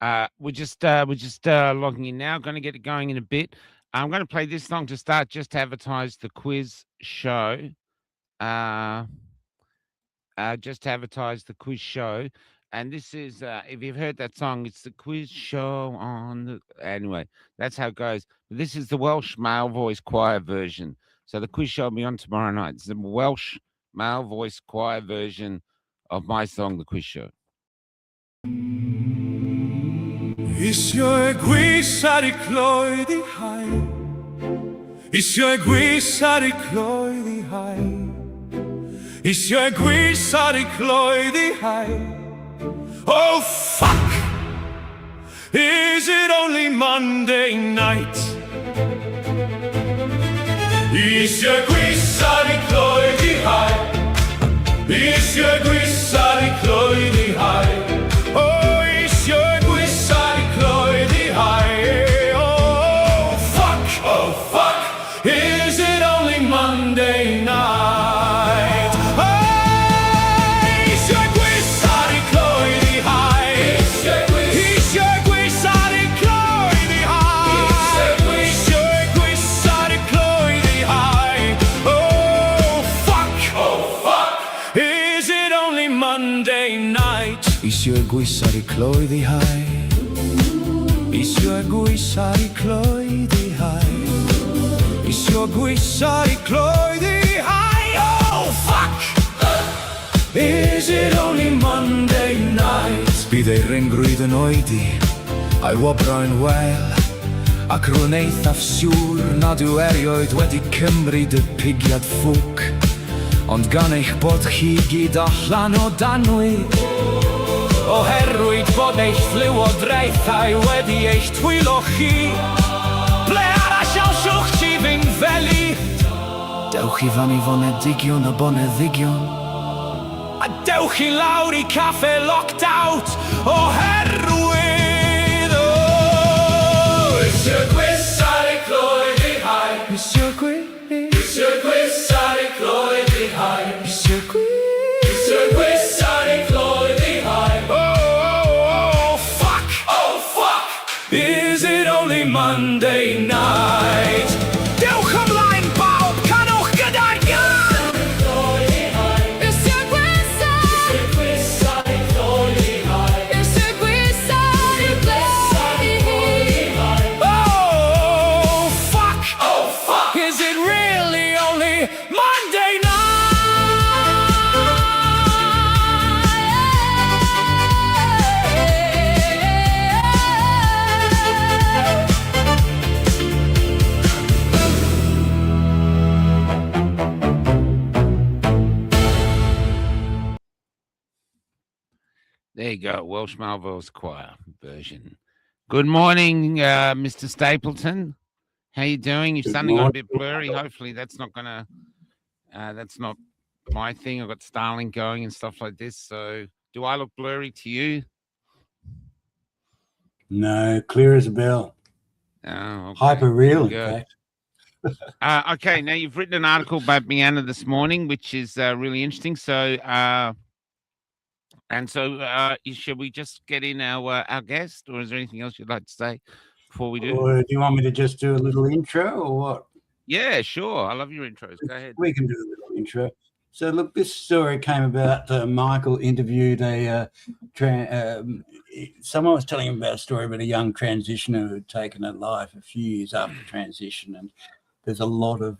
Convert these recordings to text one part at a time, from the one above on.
We're just logging in now. Going to get it going in a bit. I'm going to play this song to start, just to advertise the quiz show. Just to advertise the quiz show. And this is, if you've heard that song, it's the quiz show on the. Anyway, that's how it goes. But this is the Welsh male voice choir version. So the quiz show will be on tomorrow night. It's the Welsh male voice choir version of my song, The Quiz Show. Isio egwys ar ei cloedd i hau, isio egwys ar ei cloedd i hau, isio egwys ar ei cloedd i hau. Oh fuck! Is it only Monday night? Isio egwys ar ei cloedd i hau, isio egwys ar ei cloedd i hau. Oh, isio egwys ar ei cloedd i hau. Oh fuck, is it only Monday night? Oh, isio egwys ar ei cloedd i hau, isio egwys ar ei cloedd i hau, isio egwys ar ei cloedd i hau. Oh fuck, is it only Monday night? Isio egwys ar ei cloedd i hau, isio egwys ar ei cloedd i hau, isio egwys ar ei cloedd i hau. Oh fuck! Is it only Monday night? Bydd ei ringrwyd yn oedi, a'i wobro yn wel, ac rwy'n eithaf siŵr nad yw erioed wedi cymryd y pigiad ffwc, ond gan eich bod chi gyd allan o danwy, oherwydd bod eich llywodraethau wedi eich twylo chi. Ble arall allwch chi fynd feli? Dewch i fan i fonedigion a boneddigion, a dewch i lawr i caffe locked-out oherwydd isio egwys ar ei cloedd i hau, isio egwys ar ei cloedd i hau, isio egwys ar ei cloedd i hau. Oh fuck, is it only Monday night? Dewch ymlaen bawb, canwch gyda'r gan! Isio egwys ar ei cloedd i hau, isio egwys ar ei cloedd i hau. Oh fuck, is it really only Monday night? There you go, Welsh male voice choir version. Good morning, Mr. Stapleton. How you doing? You're sounding a bit blurry. Hopefully that's not gonna. That's not my thing. I've got Starlink going and stuff like this. So, do I look blurry to you? No, clear as a bell. Oh, okay. Hyper real, in Good. fact. Okay, now you've written an article about Mianna this morning, which is really interesting. So, should we just get in our guest, or is there anything else you'd like to say before we do? Or do you want me to just do a little intro or what? Yeah, sure. I love your intros. Go ahead. We can do a little intro. So look, this story came about. Michael interviewed someone was telling him about a story about a young transitioner who had taken a life a few years after transition, and there's a lot of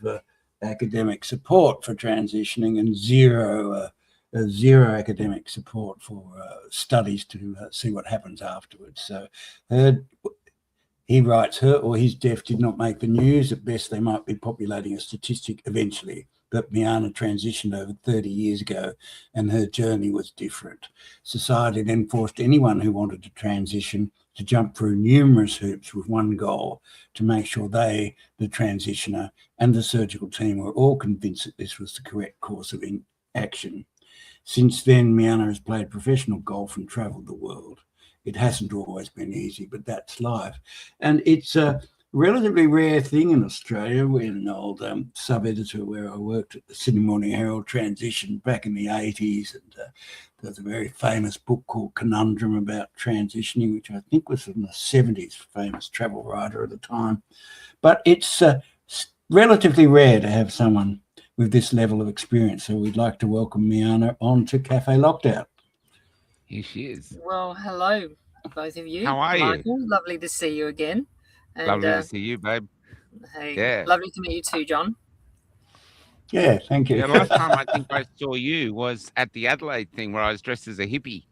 academic support for transitioning and zero academic support for studies to see what happens afterwards. So he writes, her or his death did not make the news. At best, they might be populating a statistic eventually. But Mianna transitioned over 30 years ago, and her journey was different. Society then forced anyone who wanted to transition to jump through numerous hoops with one goal: to make sure they, the transitioner, and the surgical team were all convinced that this was the correct course of action. Since then, Mianna has played professional golf and travelled the world. It hasn't always been easy, but that's life. And it's relatively rare thing in Australia. When an old sub-editor where I worked at the Sydney Morning Herald transitioned back in the 80s, and there's a very famous book called Conundrum about transitioning, which I think was from the 70s, famous travel writer at the time. But it's relatively rare to have someone with this level of experience. So we'd like to welcome Mianna on to Cafe Lockdown. Here she is. Well, hello, both of you. How are Michael, you? lovely to see you again. And Lovely to see you, babe. hey, Yeah. lovely to meet you too, John. Yeah, thank you. Yeah, last time I think I saw you was at the Adelaide thing where I was dressed as a hippie.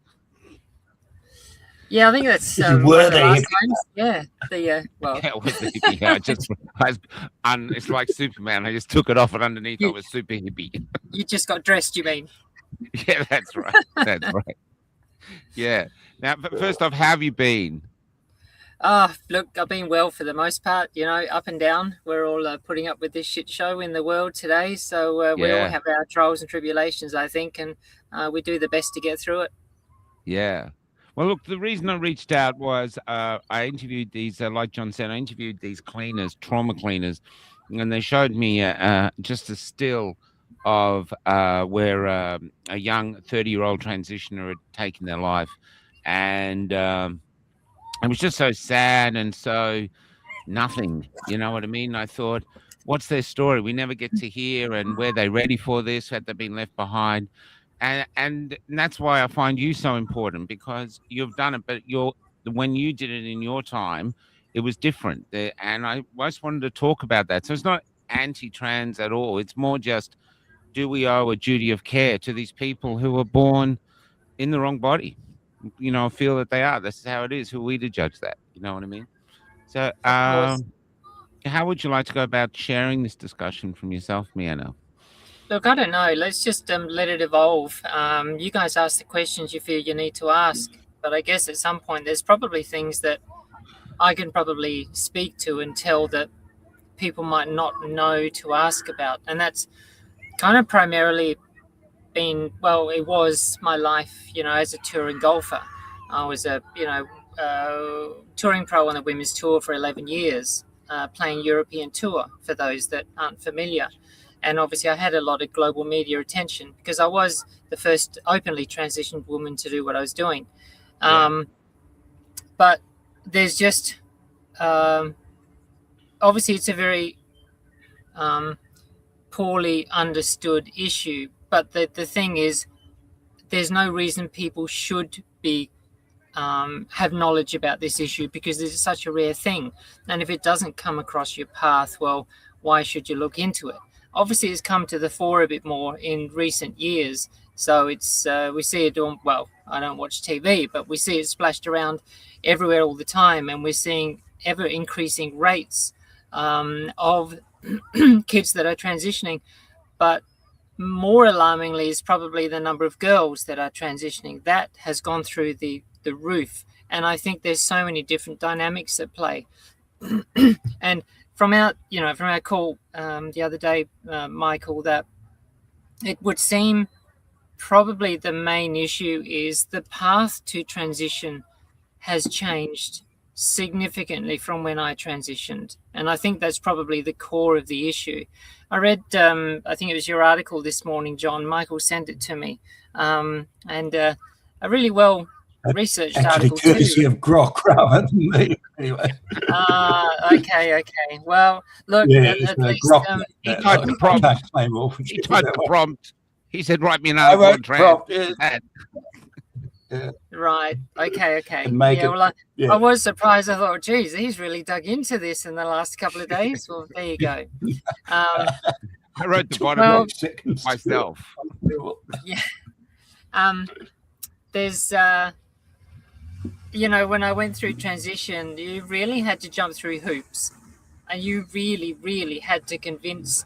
Yeah, I think that's You one were of the the last hippie. times. Yeah, well, Yeah, it was the hippie. It's like Superman. I just took it off, and underneath I was super hippie. you just got dressed, you mean? Yeah, that's right. That's right. Yeah. Now, but first off, how have you been? Look, I've been well for the most part, up and down. We're all putting up with this shit show in the world today. So we all Yeah. have our trials and tribulations, I think, and we do the best to get through it. Yeah. Well, look, the reason I reached out was I interviewed these, like John said, I interviewed these cleaners, trauma cleaners, and they showed me just a still of where a young 30-year-old transitioner had taken their life. And it was just so sad and so nothing, you know what I mean? I thought, what's their story? We never get to hear, and were they ready for this? Had they been left behind? And that's why I find you so important, because you've done it, but when you did it in your time, it was different. And I just wanted to talk about that. So it's not anti-trans at all. It's more just, do we owe a duty of care to these people who were born in the wrong body? Feel that they are. This is how it is. Who are we to judge that? You know what I mean? So how would you like to go about sharing this discussion from yourself, Mianna? Look, I don't know. Let's just let it evolve. You guys ask the questions you feel you need to ask. But I guess at some point there's probably things that I can probably speak to and tell that people might not know to ask about. And that's kind of primarily it was my life, as a touring golfer. I was a, touring pro on the women's tour for 11 years, playing European tour for those that aren't familiar. And obviously I had a lot of global media attention because I was the first openly transitioned woman to do what I was doing. Yeah. But there's just, obviously it's a very poorly understood issue. But the thing is, there's no reason people should be have knowledge about this issue because it's such a rare thing. And if it doesn't come across your path, well, why should you look into it? Obviously, it's come to the fore a bit more in recent years. So it's we see it on, well, I don't watch TV, but we see it splashed around everywhere all the time. And we're seeing ever increasing rates of kids that are transitioning. But more alarmingly is probably the number of girls that are transitioning. That has gone through the roof. And I think there's so many different dynamics at play. And from our call the other day, Michael, that it would seem probably the main issue is the path to transition has changed significantly from when I transitioned. And I think that's probably the core of the issue. I read, I think it was your article this morning, John. Michael sent it to me. And a really well researched Actually, article courtesy too. of Grok rather than me. Anyway. Okay. Well, look, Yeah, at so least Grok. He typed the prompt. He typed the prompt. He said, "Write me an I article wrote on trans." prompt. Yeah. Bad. right. Okay. And make it- Well, yeah. I was surprised. I thought, geez, he's really dug into this in the last couple of days. Well, there you go. I wrote the Took bottom well- of seconds to- myself. There's, when I went through transition, you really had to jump through hoops, and you really, really had to convince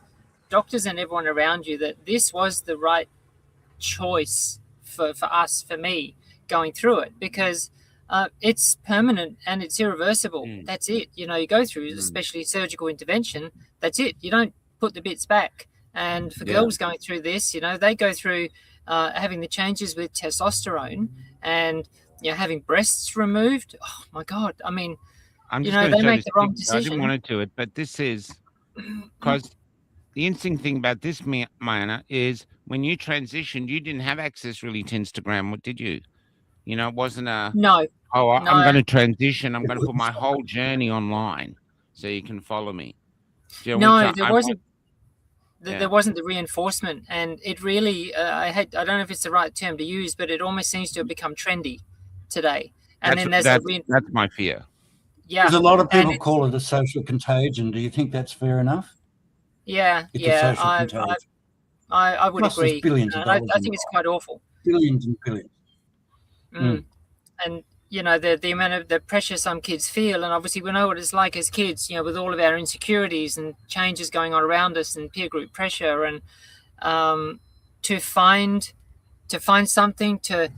doctors and everyone around you that this was the right choice for us, for me, going through it, because it's permanent and it's irreversible. That's it. You go through, especially surgical intervention, that's it. You don't put the bits back. And for girls going through this, they go through having the changes with testosterone and having breasts removed. Oh my God. I mean, I'm You just know, going to they show make this the wrong picture. I didn't decision. want to do it, but this is because the interesting thing about this, Mianna, is when you transitioned, you didn't have access really to Instagram, did you? You know, it wasn't a, No, oh, I'm no, going to transition. I'm going to put my whole journey online so you can follow me. Do you know which no. There wasn't. yeah. There wasn't the reinforcement, and it really. I don't know if it's the right term to use, but it almost seems to have become trendy today. And That's then there's that's that's my fear. yeah, There's a lot of and people call it a social contagion. Do you think that's fair enough? yeah, It's a yeah. social contagion. I would Plus, there's agree. billions of dollars I think it's involved. quite awful. Billions and billions. Mm. And you know the amount of the pressure some kids feel, and obviously we know what it's like as kids. You know, with all of our insecurities and changes going on around us, and peer group pressure, and um, to find something to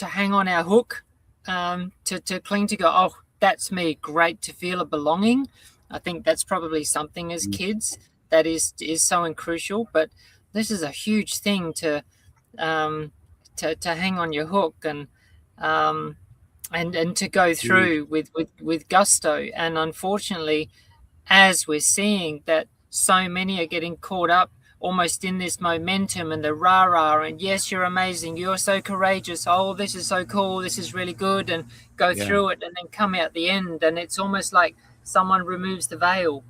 hang on our hook, to cling to, go, oh, that's me, great, to feel a belonging. I think that's probably something as kids that is so crucial. But this is a huge thing to hang on your hook, and to go through with gusto. And unfortunately, as we're seeing that so many are getting caught up almost in this momentum and the rah-rah, and yes, you're amazing, you're so courageous, oh, this is so cool, this is really good, and go Yeah. through it, and then come out the end, and it's almost like someone removes the veil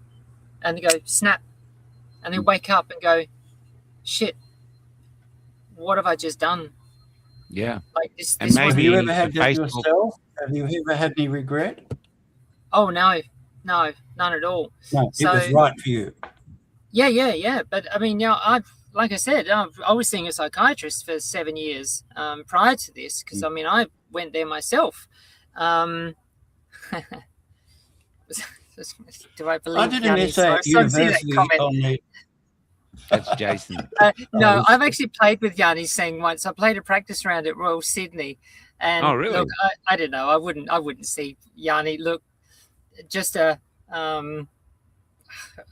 and they go snap, and then wake up and go, shit, what have I just done? Yeah. Like this And Have maybe you wasn't. ever had the that Facebook- yourself? Have you ever had any regret? Oh no, none at all. No, So- it was right for you. Yeah. But I mean, like I said, I was seeing a psychiatrist for 7 years prior to this, because I mean, I went there myself. Do I believe? I did an Yanni? essay at So I see that university comment. on the. That's Jason. No, I've actually played with Yanni Singh once. I played a practice round at Royal Sydney, and Oh, really? look, I don't know. I wouldn't see Yanni. Look, just a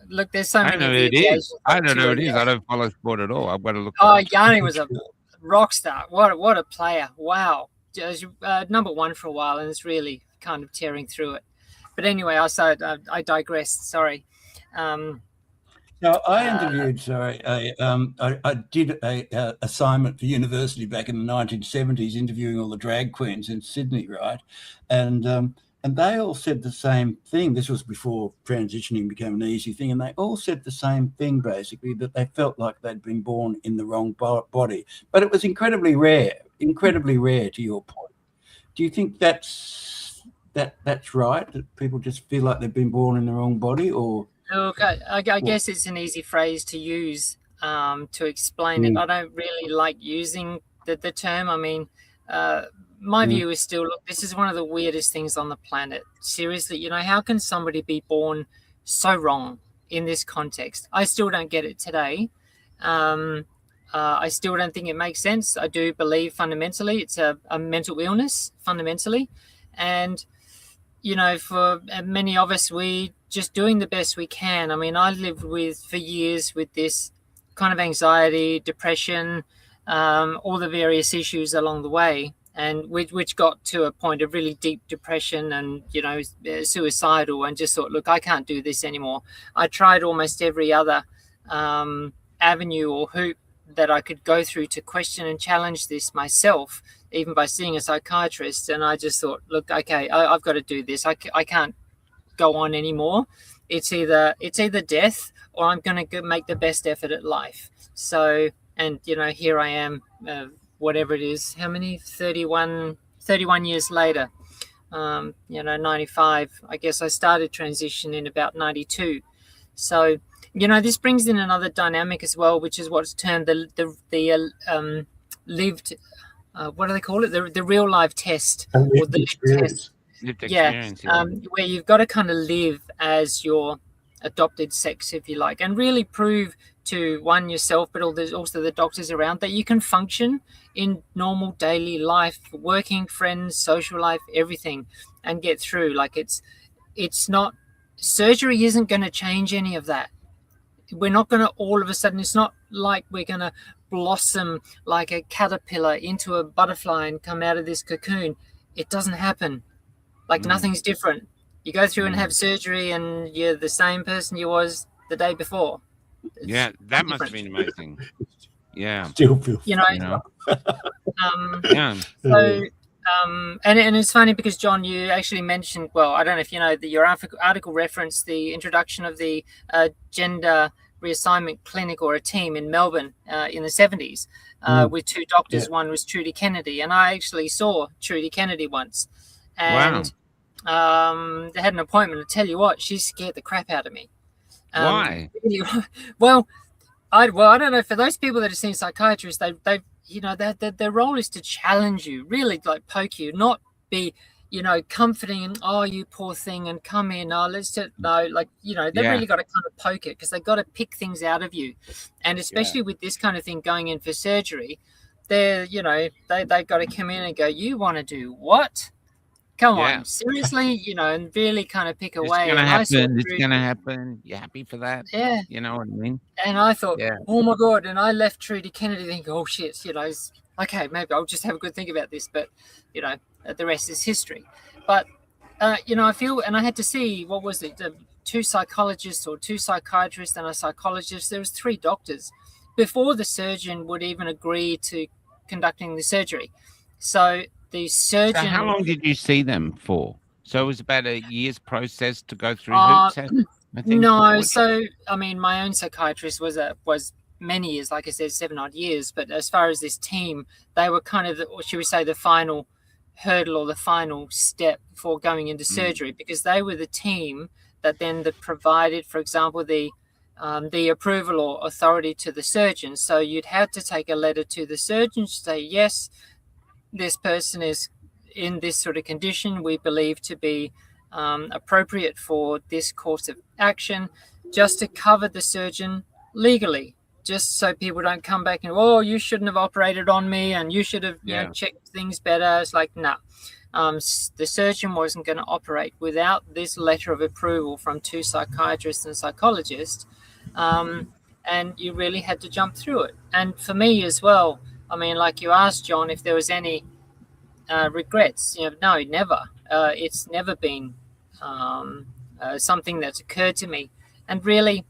look. There's so I many. don't know who it is. I don't know who it is. I don't follow sport at all. I've got to look. Oh, it up. Yanni was a rock star. What a player! Wow, just, number one for a while, and it's really kind of tearing through it. But anyway, I digressed. Sorry. No, I interviewed. Sorry, I did a assignment for university back in the 1970s, interviewing all the drag queens in Sydney, right? And they all said the same thing. This was before transitioning became an easy thing, and they all said the same thing, basically, that they felt like they'd been born in the wrong body. But it was incredibly rare. To your point. Do you think that's right? That people just feel like they've been born in the wrong body, or? Look, I guess it's an easy phrase to use to explain it. I don't really like using the term. I mean, my view is still, look, this is one of the weirdest things on the planet. Seriously, you know, how can somebody be born so wrong in this context? I still don't get it today. I still don't think it makes sense. I do believe fundamentally it's a mental illness, fundamentally. And, you know, for many of us, we just doing the best we can. I mean, I lived for years with this kind of anxiety, depression, all the various issues along the way, and which got to a point of really deep depression and, you know, suicidal, and just thought, look, I can't do this anymore. I tried almost every other avenue or hoop that I could go through to question and challenge this myself, even by seeing a psychiatrist. And I just thought, look, okay, I've got to do this. I can't go on anymore. It's either death, or I'm going to make the best effort at life. So, and, you know, here I am, whatever it is, how many, 31 years later, you know, 95, I guess I started transition in about 92. So, you know, this brings in another dynamic as well, which is what's termed the lived, what do they call it? The real life test, or the lived test. Lived experience, Where you've got to kind of live as your adopted sex, if you like, and really prove to yourself, but also the doctors around, that you can function in normal daily life, working, friends, social life, everything, and get through. Like it's not, surgery isn't going to change any of that. We're not going to all of a sudden, it's not like we're going to blossom like a caterpillar into a butterfly and come out of this cocoon. It doesn't happen. Like nothing's different. You go through and have surgery, and you're the same person you was the day before. It's Yeah, that must have different. been amazing. Yeah, Still feel You know, you know. um, Yeah. so and it's funny because John, you actually mentioned, well, I don't know if you know, your article referenced the introduction of the gender reassignment clinic or a team in Melbourne in the 70s with two doctors. Yeah. One was Trudy Kennedy, and I actually saw Trudy Kennedy once, Wow. and they had an appointment. To tell you what, she scared the crap out of me. Why? Well, I don't know. For those people that have seen psychiatrists, they you know, their role is to challenge you, really, like poke you, not be, you know, comforting and, oh, you poor thing, and come in, oh, let's just, no, like, you know, they've Yeah. really got to kind of poke it, because they've got to pick things out of you. And especially with this kind of thing going in for surgery, they're, you know, they've got to come in and go, you want to do what? Come Yeah. on, seriously, you know, and really kind of pick It's away. gonna And I saw happen. It's Trudy, gonna happen. You happy for that? yeah. You know what I mean? And I thought, Yeah. oh my God. And I left Trudy Kennedy thinking, oh shit, you know, okay, maybe I'll just have a good think about this. But, you know, the rest is history. But, you know, I feel, and I had to see, what was it, two psychologists or two psychiatrists and a psychologist. There was 3 doctors before the surgeon would even agree to conducting the surgery. So the So surgeon... how long did you see them for? So it was about a year's process to go through hoops, I think. No, so I mean, my own psychiatrist was many years, like I said, 7 odd years. But as far as this team, they were kind of, or should we say, the final hurdle or the final step before going into surgery, because they were the team that then provided, for example, the approval or authority to the surgeon. So you'd have to take a letter to the surgeon to say, yes, this person is in this sort of condition, we believe to be appropriate for this course of action, just to cover the surgeon legally, just so people don't come back and, oh, you shouldn't have operated on me, and you should have you know, checked things better. It's like, no. The surgeon wasn't going to operate without this letter of approval from 2 psychiatrists and psychologists, and you really had to jump through it. And for me as well, I mean, like you asked, John, if there was any regrets. You know, no, never. It's never been something that's occurred to me. And really,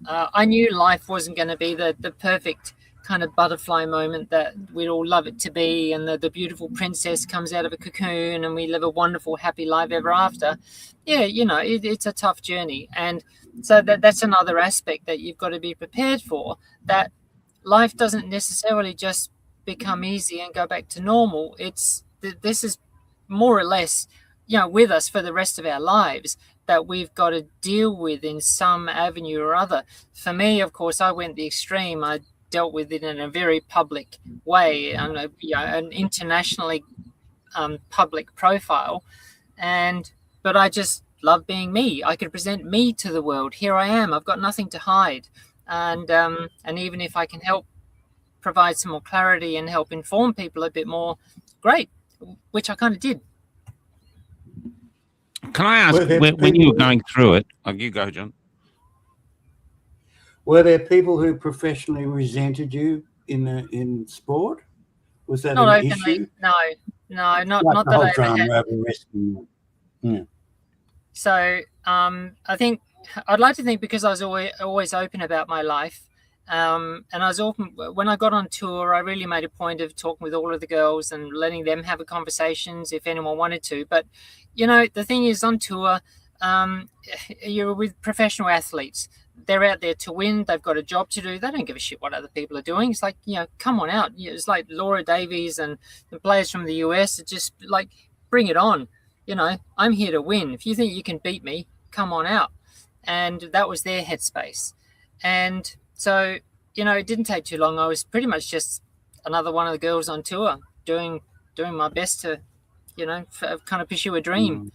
I knew life wasn't going to be the perfect kind of butterfly moment that we'd all love it to be, and the beautiful princess comes out of a cocoon and we live a wonderful, happy life ever after. Yeah, you know, it's a tough journey. And so that's another aspect that you've got to be prepared for, that life doesn't necessarily just become easy and go back to normal. This is more or less, you know, with us for the rest of our lives, that we've got to deal with in some avenue or other. For me, of course, I went the extreme. I dealt with it in a very public way, you know, an internationally public profile, but I just love being me. I could present me to the world. Here I am. I've got nothing to hide, and even if I can help provide some more clarity and help inform people a bit more, great, which I kind of did. Can I ask, when you were going through it, you go, John. Were there people who professionally resented you in sport? Was that not an openly? issue? No, not Like that I ever had. drama over wrestling. Yeah. So I think I'd like to think, because I was always open about my life, and I was open when I got on tour. I really made a point of talking with all of the girls and letting them have conversations if anyone wanted to. But you know, the thing is, on tour, you're with professional athletes. They're out there to win. They've got a job to do. They don't give a shit what other people are doing. It's like, you know, come on out. It's like Laura Davies and the players from the US. It's just like, bring it on. You know, I'm here to win. If you think you can beat me, come on out. And that was their headspace. And so, you know, it didn't take too long. I was pretty much just another one of the girls on tour, doing my best to, you know, kind of pursue a dream.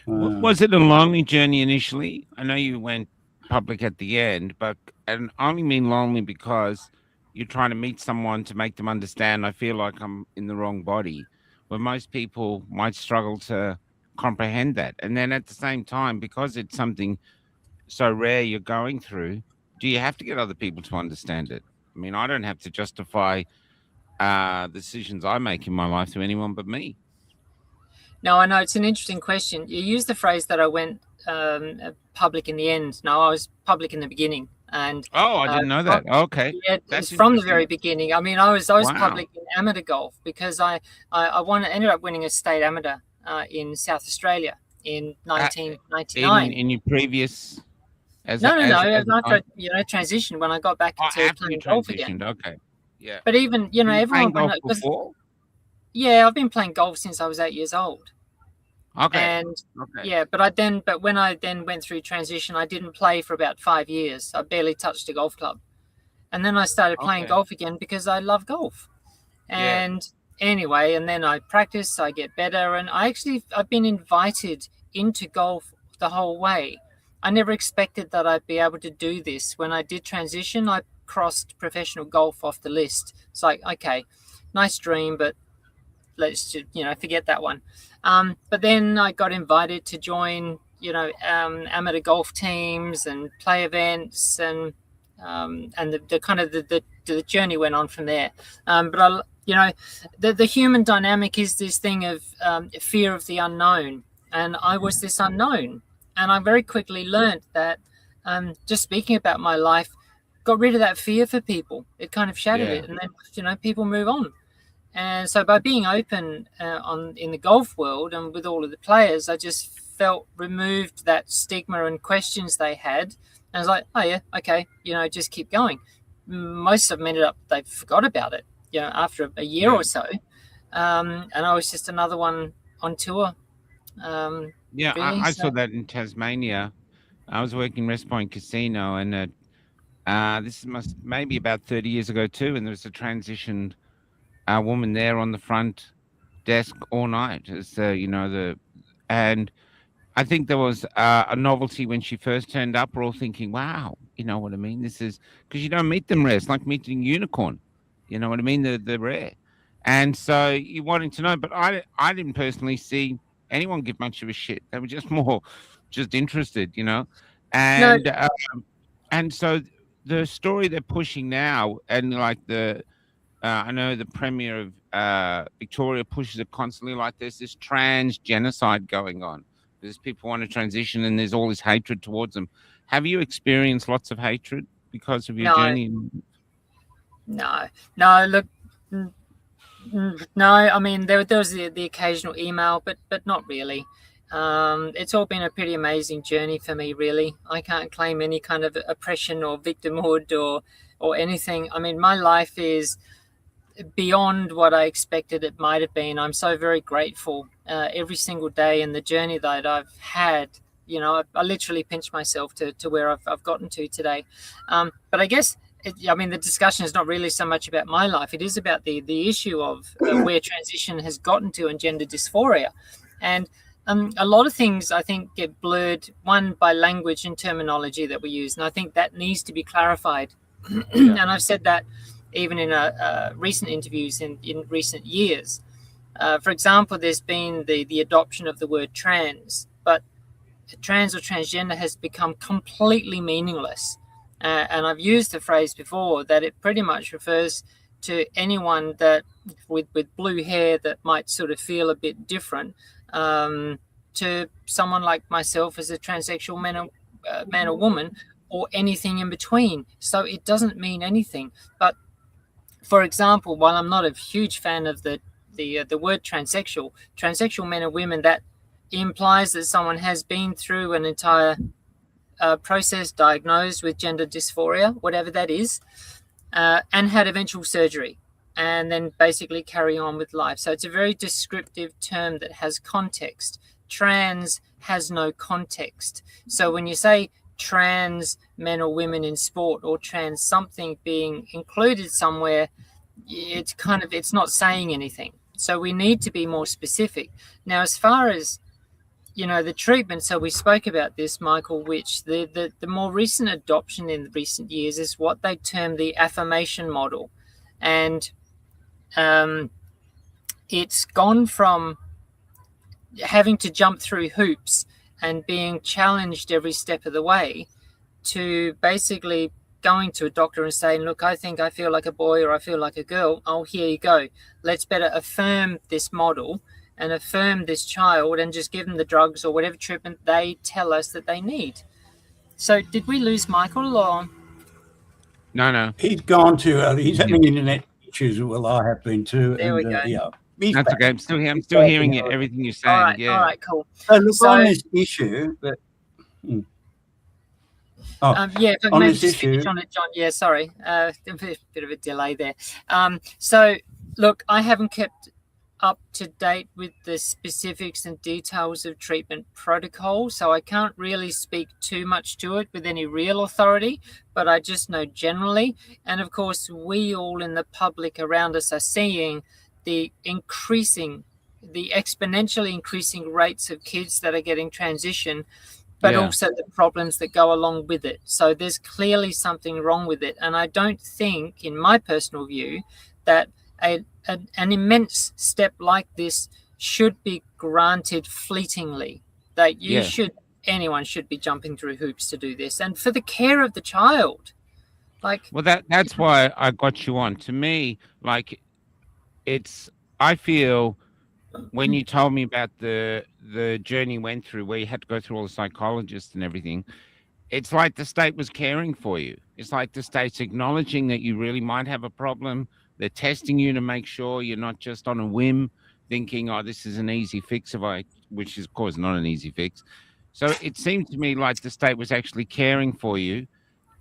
Was it a lonely journey initially? I know you went public at the end, but and I only mean lonely because you're trying to meet someone to make them understand, I feel like I'm in the wrong body, where most people might struggle to comprehend that. And then at the same time, because it's something so rare you're going through, do you have to get other people to understand it? I mean, I don't have to justify decisions I make in my life to anyone but me. No, I know it's an interesting question. You used the phrase that I went public in the end. No, I was public in the beginning, and Oh, I didn't know that. Okay, yeah, it's that's from the very interesting. beginning. I mean, I was Wow. public in amateur golf because ended up winning a state amateur in South Australia in Uh, 1999. in your previous No, no, no. as a After guy? transitioned, when I got back Oh, into after you playing golf again. transitioned. Okay. Yeah. But even Were you everyone playing kind golf of, because before? yeah, I've been playing golf since I was 8 years old. Okay. And Okay. yeah, but when I then went through transition, I didn't play for about 5 years. I barely touched a golf club. And then I started playing Okay. golf again because I love golf. Yeah. And anyway, and then I practice, I get better. And I've been invited into golf the whole way. I never expected that I'd be able to do this. When I did transition, I crossed professional golf off the list. It's like, okay, nice dream, but let's just, forget that one. But then I got invited to join, amateur golf teams and play events, and the kind of the journey went on from there. But the human dynamic is this thing of fear of the unknown, and I was this unknown, and I very quickly learned that just speaking about my life got rid of that fear for people. It kind of shattered Yeah. it, and then people move on. And so by being open in the golf world and with all of the players, I just felt removed that stigma and questions they had. And I was like, oh yeah, okay, just keep going. Most of them ended up, they forgot about it, after a year Yeah. or so. And I was just another one on tour. Yeah. Really. I So, saw that in Tasmania. I was working West Point Casino, and this must maybe about 30 years ago too, and there was a transitioned woman there on the front desk all night. As and I think there was a novelty when she first turned up. We're all thinking, "Wow, you know what I mean? This is because you don't meet them rare. It's like meeting a unicorn. You know what I mean? They're rare." And so you wanting to know, but I didn't personally see anyone give much of a shit. They were just more just interested, no, and and so the story they're pushing now, and like I know the Premier of Victoria pushes it constantly. Like there's this trans genocide going on. There's people want to transition, and there's all this hatred towards them. Have you experienced lots of hatred because of your no, journey? no. Look, no. I mean, there was the occasional email, but not really. It's all been a pretty amazing journey for me, really. I can't claim any kind of oppression or victimhood or anything. I mean, my life is beyond what I expected it might have been. I'm so very grateful every single day, and the journey that I've had. I literally pinch myself to where I've gotten to today. But I guess, the discussion is not really so much about my life. It is about the issue of where transition has gotten to and gender dysphoria. And a lot of things, I think, get blurred, one, by language and terminology that we use. And I think that needs to be clarified. Yeah. And I've said that even in recent interviews in recent years. For example, there's been the adoption of the word trans, but trans or transgender has become completely meaningless. And I've used the phrase before that it pretty much refers to anyone that with blue hair that might sort of feel a bit different to someone like myself as a transsexual man or woman, or anything in between. So it doesn't mean anything. But for example, while I'm not a huge fan of the word transsexual men and women, that implies that someone has been through an entire process, diagnosed with gender dysphoria, whatever that is, and had eventual surgery, and then basically carry on with life. So it's a very descriptive term that has context. Trans has no context. So when you say trans men or women in sport, or trans something being included somewhere, it's not saying anything. So we need to be more specific. Now, as far as the treatment, so we spoke about this, Michael, which the more recent adoption in recent years is what they term the affirmation model. And it's gone from having to jump through hoops and being challenged every step of the way to basically going to a doctor and saying, look, I think I feel like a boy or I feel like a girl. Oh, here you go. Let's better affirm this model and affirm this child and just give them the drugs or whatever treatment they tell us that they need. So did we lose Michael or? No. He's gone to, he's having internet issues. Well, I have been too. There we go. Yeah, he's That's back. okay. I'm still hearing it, everything you're saying. All right, cool. So look, on this issue, yeah, but maybe just finish on it, John. Yeah, sorry, a bit of a delay there. So look, I haven't kept up to date with the specifics and details of treatment protocol, so I can't really speak too much to it with any real authority, but I just know generally. And of course, we all in the public around us are seeing the exponentially increasing rates of kids that are getting transition, but also the problems that go along with it. So there's clearly something wrong with it. And I don't think, in my personal view, that an immense step like this should be granted fleetingly. That anyone should be jumping through hoops to do this, and for the care of the child. Well, that's why I got you on. To me, like, I feel when you told me about the journey you went through, where you had to go through all the psychologists and everything, it's like the state was caring for you. It's like the state's acknowledging that you really might have a problem. They're testing you to make sure you're not just on a whim thinking, oh, this is an easy fix, which is, of course, not an easy fix. So it seemed to me like the state was actually caring for you,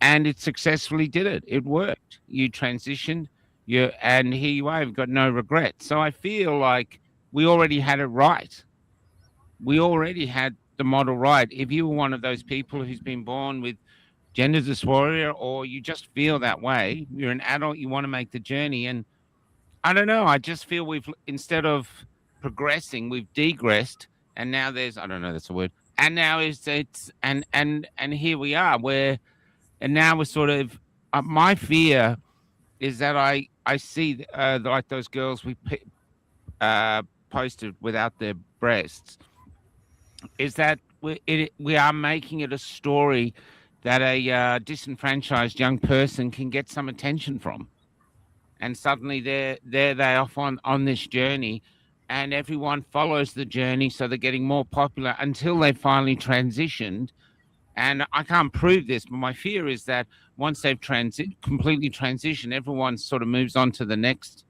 and it successfully did it. It worked. You transitioned, and here you are. You've got no regrets. So I feel like we already had it right. We already had the model right. If you were one of those people who's been born with gender dysphoria, or you just feel that way, you're an adult, you want to make the journey. And I don't know, I just feel instead of progressing, we've degressed. And now I don't know, that's a word. And now and here we are and now we're sort of, my fear is that I see like those girls we posted without their breasts, is that we are making it a story that a disenfranchised young person can get some attention from. And suddenly they off on this journey, and everyone follows the journey, so they're getting more popular until they finally transitioned. And I can't prove this, but my fear is that once they've completely transitioned, everyone sort of moves on to the next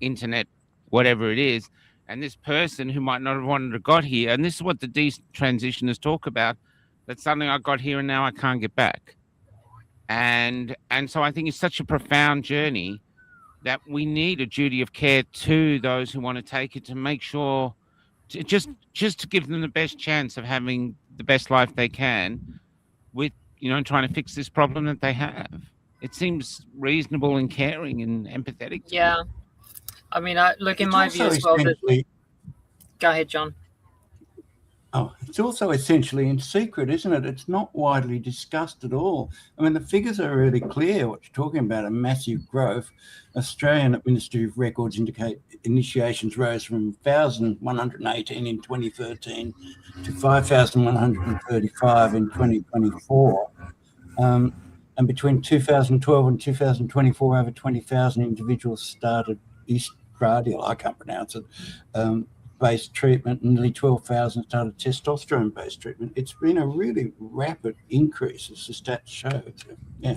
internet, whatever it is. And this person who might not have wanted to got here, and this is what the detransitioners talk about, that suddenly I got here and now I can't get back. And so I think it's such a profound journey that we need a duty of care to those who want to take it, to make sure, just to give them the best chance of having the best life they can with, trying to fix this problem that they have. It seems reasonable and caring and empathetic. Yeah. I mean, in my view as well. Go ahead, John. Oh, it's also essentially in secret, isn't it? It's not widely discussed at all. I mean, the figures are really clear. What you're talking about, a massive growth. Australian Ministry of Records indicate initiations rose from 1,118 in 2013 to 5,135 in 2024. And between 2012 and 2024, over 20,000 individuals started estradiol, I can't pronounce it, based treatment, and nearly 12,000 started testosterone-based treatment. It's been a really rapid increase, as the stats show. Yeah.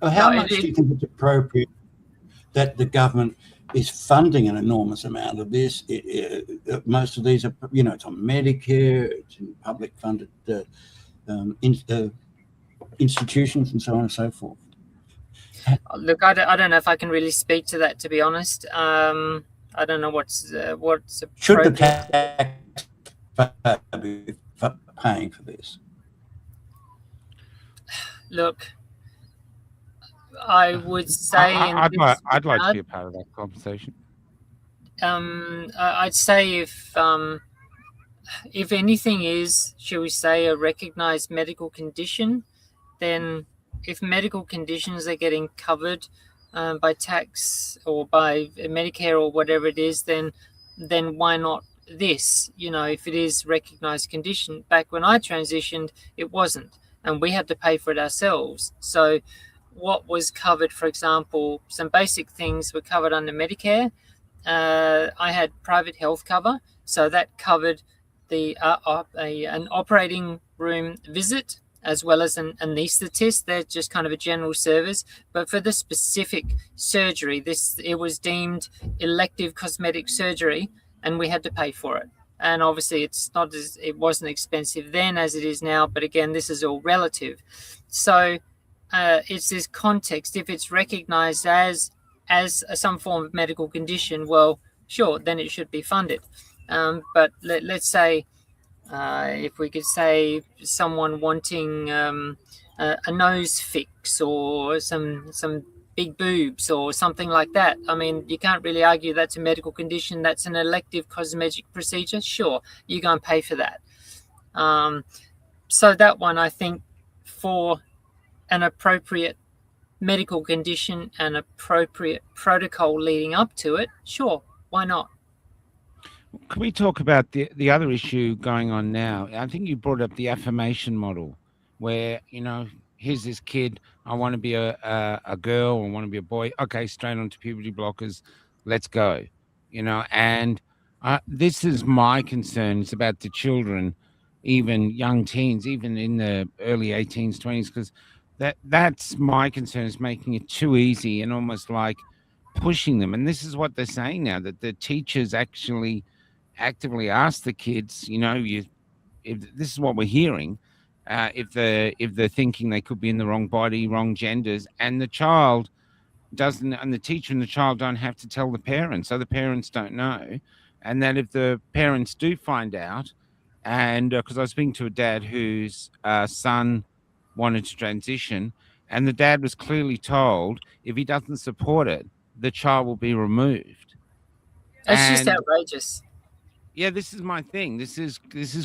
How much do you think it's appropriate that the government is funding an enormous amount of this? Most of these are, it's on Medicare, it's in public-funded institutions, and so on and so forth. Look, I don't know if I can really speak to that, to be honest. I don't know what's should the taxpayer be paying for this? Look, I would say I'd like to be a part of that conversation. I'd say if anything is, shall we say, a recognized medical condition, then if medical conditions are getting covered by tax or by Medicare or whatever it is, then why not this? If it is recognized condition. Back when I transitioned, it wasn't, and we had to pay for it ourselves. So what was covered, for example, some basic things were covered under Medicare. I had private health cover, So that covered an operating room visit as well as an anaesthetist. They're just kind of a general service. But for the specific surgery, it was deemed elective cosmetic surgery, and we had to pay for it. And obviously, it wasn't expensive then as it is now. But again, this is all relative. So it's this context. If it's recognised as some form of medical condition, well, sure, then it should be funded. But let's say, if we could say someone wanting a nose fix or some big boobs or something like that. I mean, you can't really argue that's a medical condition. That's an elective cosmetic procedure. Sure, you go and pay for that. So that one, I think, for an appropriate medical condition and appropriate protocol leading up to it, sure, why not? Can we talk about the other issue going on now? I think you brought up the affirmation model, where, here's this kid, I want to be a girl, I want to be a boy. Okay, straight onto puberty blockers, let's go. And this is my concern. It's about the children, even young teens, even in the early 18s, 20s, because that's my concern, is making it too easy and almost like pushing them. And this is what they're saying now, that the teachers actually actively ask the kids, if this is what we're hearing, if they're thinking they could be in the wrong body, wrong genders, and the child doesn't, and the teacher and the child don't have to tell the parents, so the parents don't know. And that if the parents do find out, and because I was speaking to a dad whose son wanted to transition, and the dad was clearly told if he doesn't support it, the child will be removed. It's just outrageous. Yeah, this is my thing. This is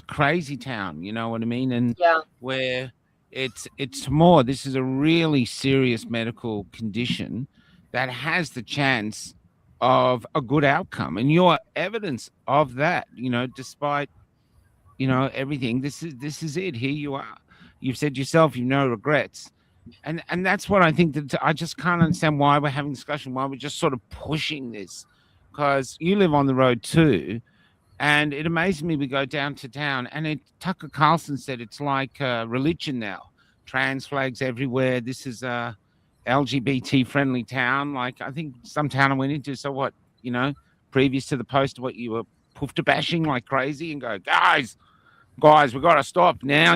crazy town. You know what I mean? And yeah, where it's more. This is a really serious medical condition that has the chance of a good outcome, and you're evidence of that. Despite everything, this is it. Here you are. You've said yourself, no regrets. And that's what I think, that I just can't understand why we're having discussion, why we're just sort of pushing this, because you live on the road too. And it amazes me, we go down to town, and Tucker Carlson said it's like religion now. Trans flags everywhere. This is a LGBT-friendly town. Like, I think some town I went into, so what, previous to the post, what you were poofter bashing like crazy and go, guys, we got to stop now,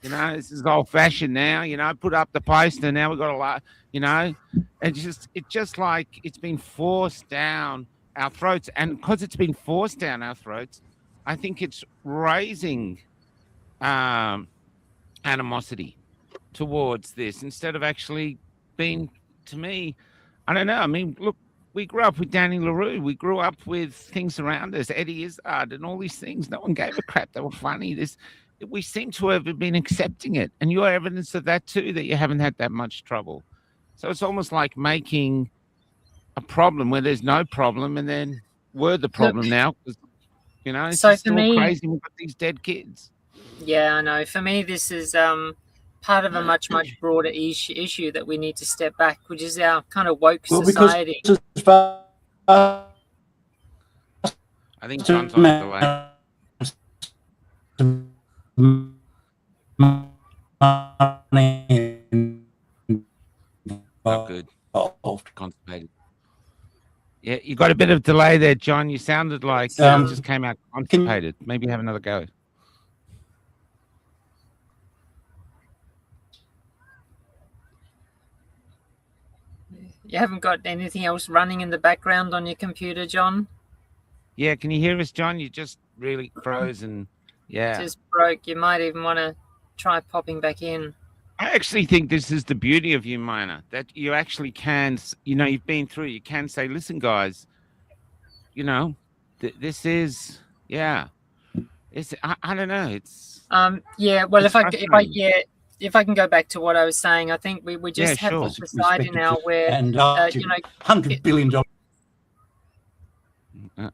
this is old-fashioned now, put up the post, and now we've got to, it's just like it's been forced down our throats. And because it's been forced down our throats, I think it's raising animosity towards this instead of actually being, to me, I don't know. I mean, look, we grew up with Danny LaRue. We grew up with things around us, Eddie Izzard and all these things. No one gave a crap. They were funny. We seem to have been accepting it. And you're evidence of that too, that you haven't had that much trouble. So it's almost like making a problem where there's no problem, and then we're the problem now. It's so just all crazy. We've got these dead kids. Yeah, I know. For me, this is part of a much broader issue that we need to step back, which is our kind of woke society. I think John's on the way. Not good. Constipated. Yeah, you got a bit of delay there, John. You sounded like you just came out constipated. Maybe have another go. You haven't got anything else running in the background on your computer, John? Yeah, can you hear us, John? You just really froze and just broke. You might even want to try popping back in. I actually think this is the beauty of you, Mianna, that you actually can, you've been through, you can say, listen, guys, this is, it's, I don't know. It's, well, if I can go back to what I was saying, I think we just have a society now where, and $100 billion.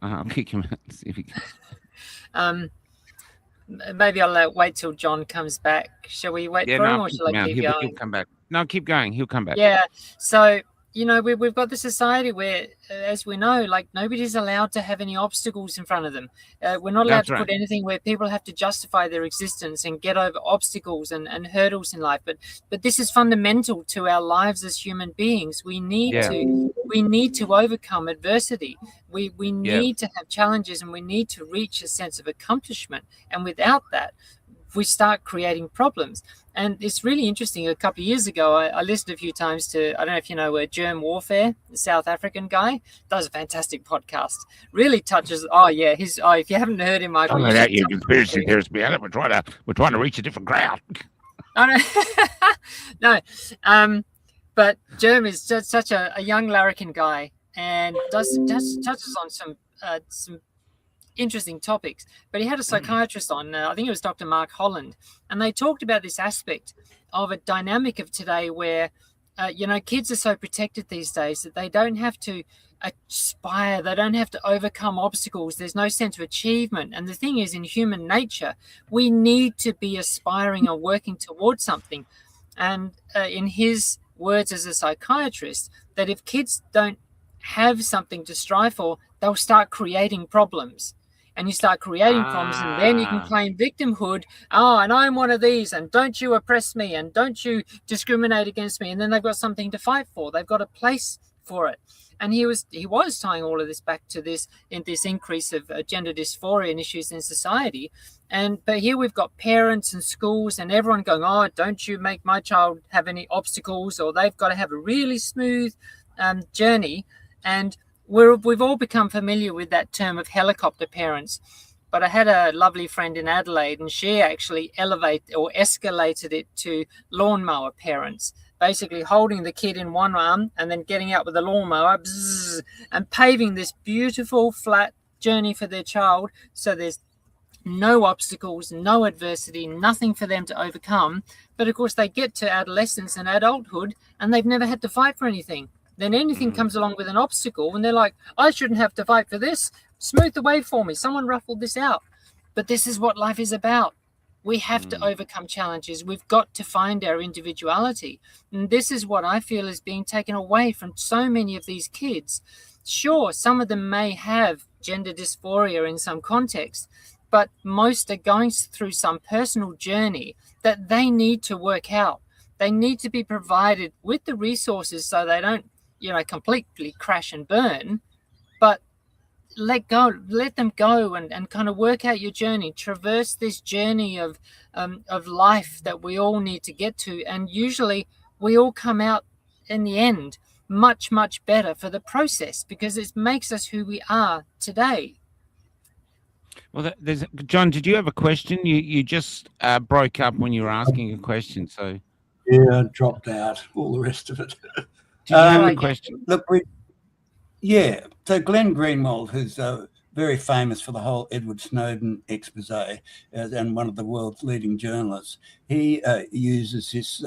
I'll kick him out and see if he can. Maybe I'll wait till John comes back. Shall we wait for him, or shall I keep going? He'll come back. No, keep going. He'll come back. Yeah. So we've got the society where, as we know, like nobody's allowed to have any obstacles in front of them. We're not allowed That's to right. put anything where people have to justify their existence and get over obstacles and hurdles in life. But this is fundamental to our lives as human beings. We need Yeah. to overcome adversity. We Yeah. need to have challenges, and we need to reach a sense of accomplishment. And without that, we start creating problems. And it's really interesting. A couple of years ago, I listened a few times to, I don't know if you know, Germ Warfare, the South African guy, does a fantastic podcast. Really touches. Oh yeah, if you haven't heard him, Michael, Don't you let out should. your conspiracy theorists, Mianna. We're trying to reach a different crowd. I don't, no, but Germ is just such a young larrikin guy, and touches on some interesting topics. But he had a psychiatrist on, I think it was Dr. Mark Holland, and they talked about this aspect of a dynamic of today where, kids are so protected these days that they don't have to aspire, they don't have to overcome obstacles. There's no sense of achievement. And the thing is, in human nature, we need to be aspiring or working towards something. And in his words as a psychiatrist, that if kids don't have something to strive for, they'll start creating problems. And you start creating problems, and then you can claim victimhood. Oh, and I'm one of these, and don't you oppress me, and don't you discriminate against me. And then they've got something to fight for. They've got a place for it. And he was tying all of this back to this increase of gender dysphoria and issues in society. But here we've got parents and schools and everyone going, oh, don't you make my child have any obstacles, or they've got to have a really smooth journey. And we've all become familiar with that term of helicopter parents. But I had a lovely friend in Adelaide, and she actually escalated it to lawnmower parents, basically holding the kid in one arm and then getting out with a lawnmower and paving this beautiful flat journey for their child. So there's no obstacles, no adversity, nothing for them to overcome. But of course, they get to adolescence and adulthood, and they've never had to fight for anything. Then anything comes along with an obstacle, and they're like, I shouldn't have to fight for this. Smooth the way for me. Someone ruffled this out. But this is what life is about. We have to overcome challenges. We've got to find our individuality. And this is what I feel is being taken away from so many of these kids. Sure, some of them may have gender dysphoria in some context, but most are going through some personal journey that they need to work out. They need to be provided with the resources so they don't, completely crash and burn, but let them go and kind of work out your journey, traverse this journey of life that we all need to get to. And usually we all come out in the end much, much better for the process, because it makes us who we are today. Well, John, did you have a question? You just broke up when you were asking a question. So yeah, dropped out, all the rest of it. did you have a question? Look, so Glenn Greenwald, who's very famous for the whole Edward Snowden expose and one of the world's leading journalists, he uses this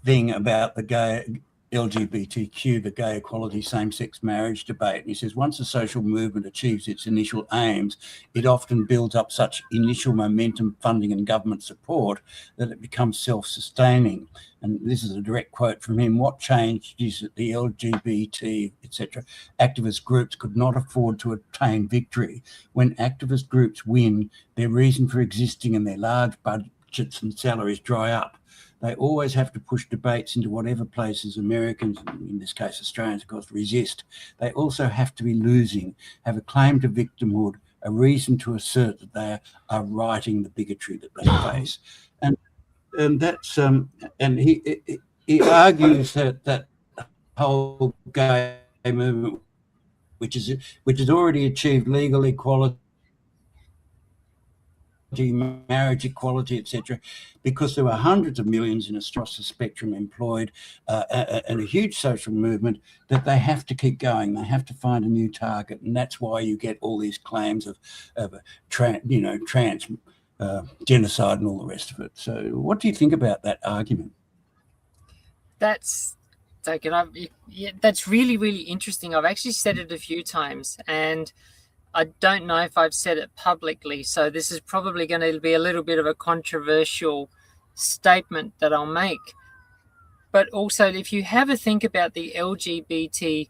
thing about the gay LGBTQ, the gay equality, same-sex marriage debate. And he says, once a social movement achieves its initial aims, it often builds up such initial momentum, funding and government support that it becomes self-sustaining. And this is a direct quote from him. What changed is that the LGBT, etc., activist groups could not afford to attain victory. When activist groups win, their reason for existing and their large budgets and salaries dry up. They always have to push debates into whatever places Americans, in this case Australians, of course, resist. They also have to be losing, have a claim to victimhood, a reason to assert that they are righting the bigotry that they face. And that's and he argues that whole gay movement, which has already achieved legal equality, marriage equality, etc., because there were hundreds of millions across the spectrum employed and a huge social movement, that they have to keep going. They have to find a new target, and that's why you get all these claims of trans genocide and all the rest of it. So, what do you think about that argument? That's that's really, really interesting. I've actually said it a few times, and I don't know if I've said it publicly, so this is probably going to be a little bit of a controversial statement that I'll make. but also if you have a think about the LGBT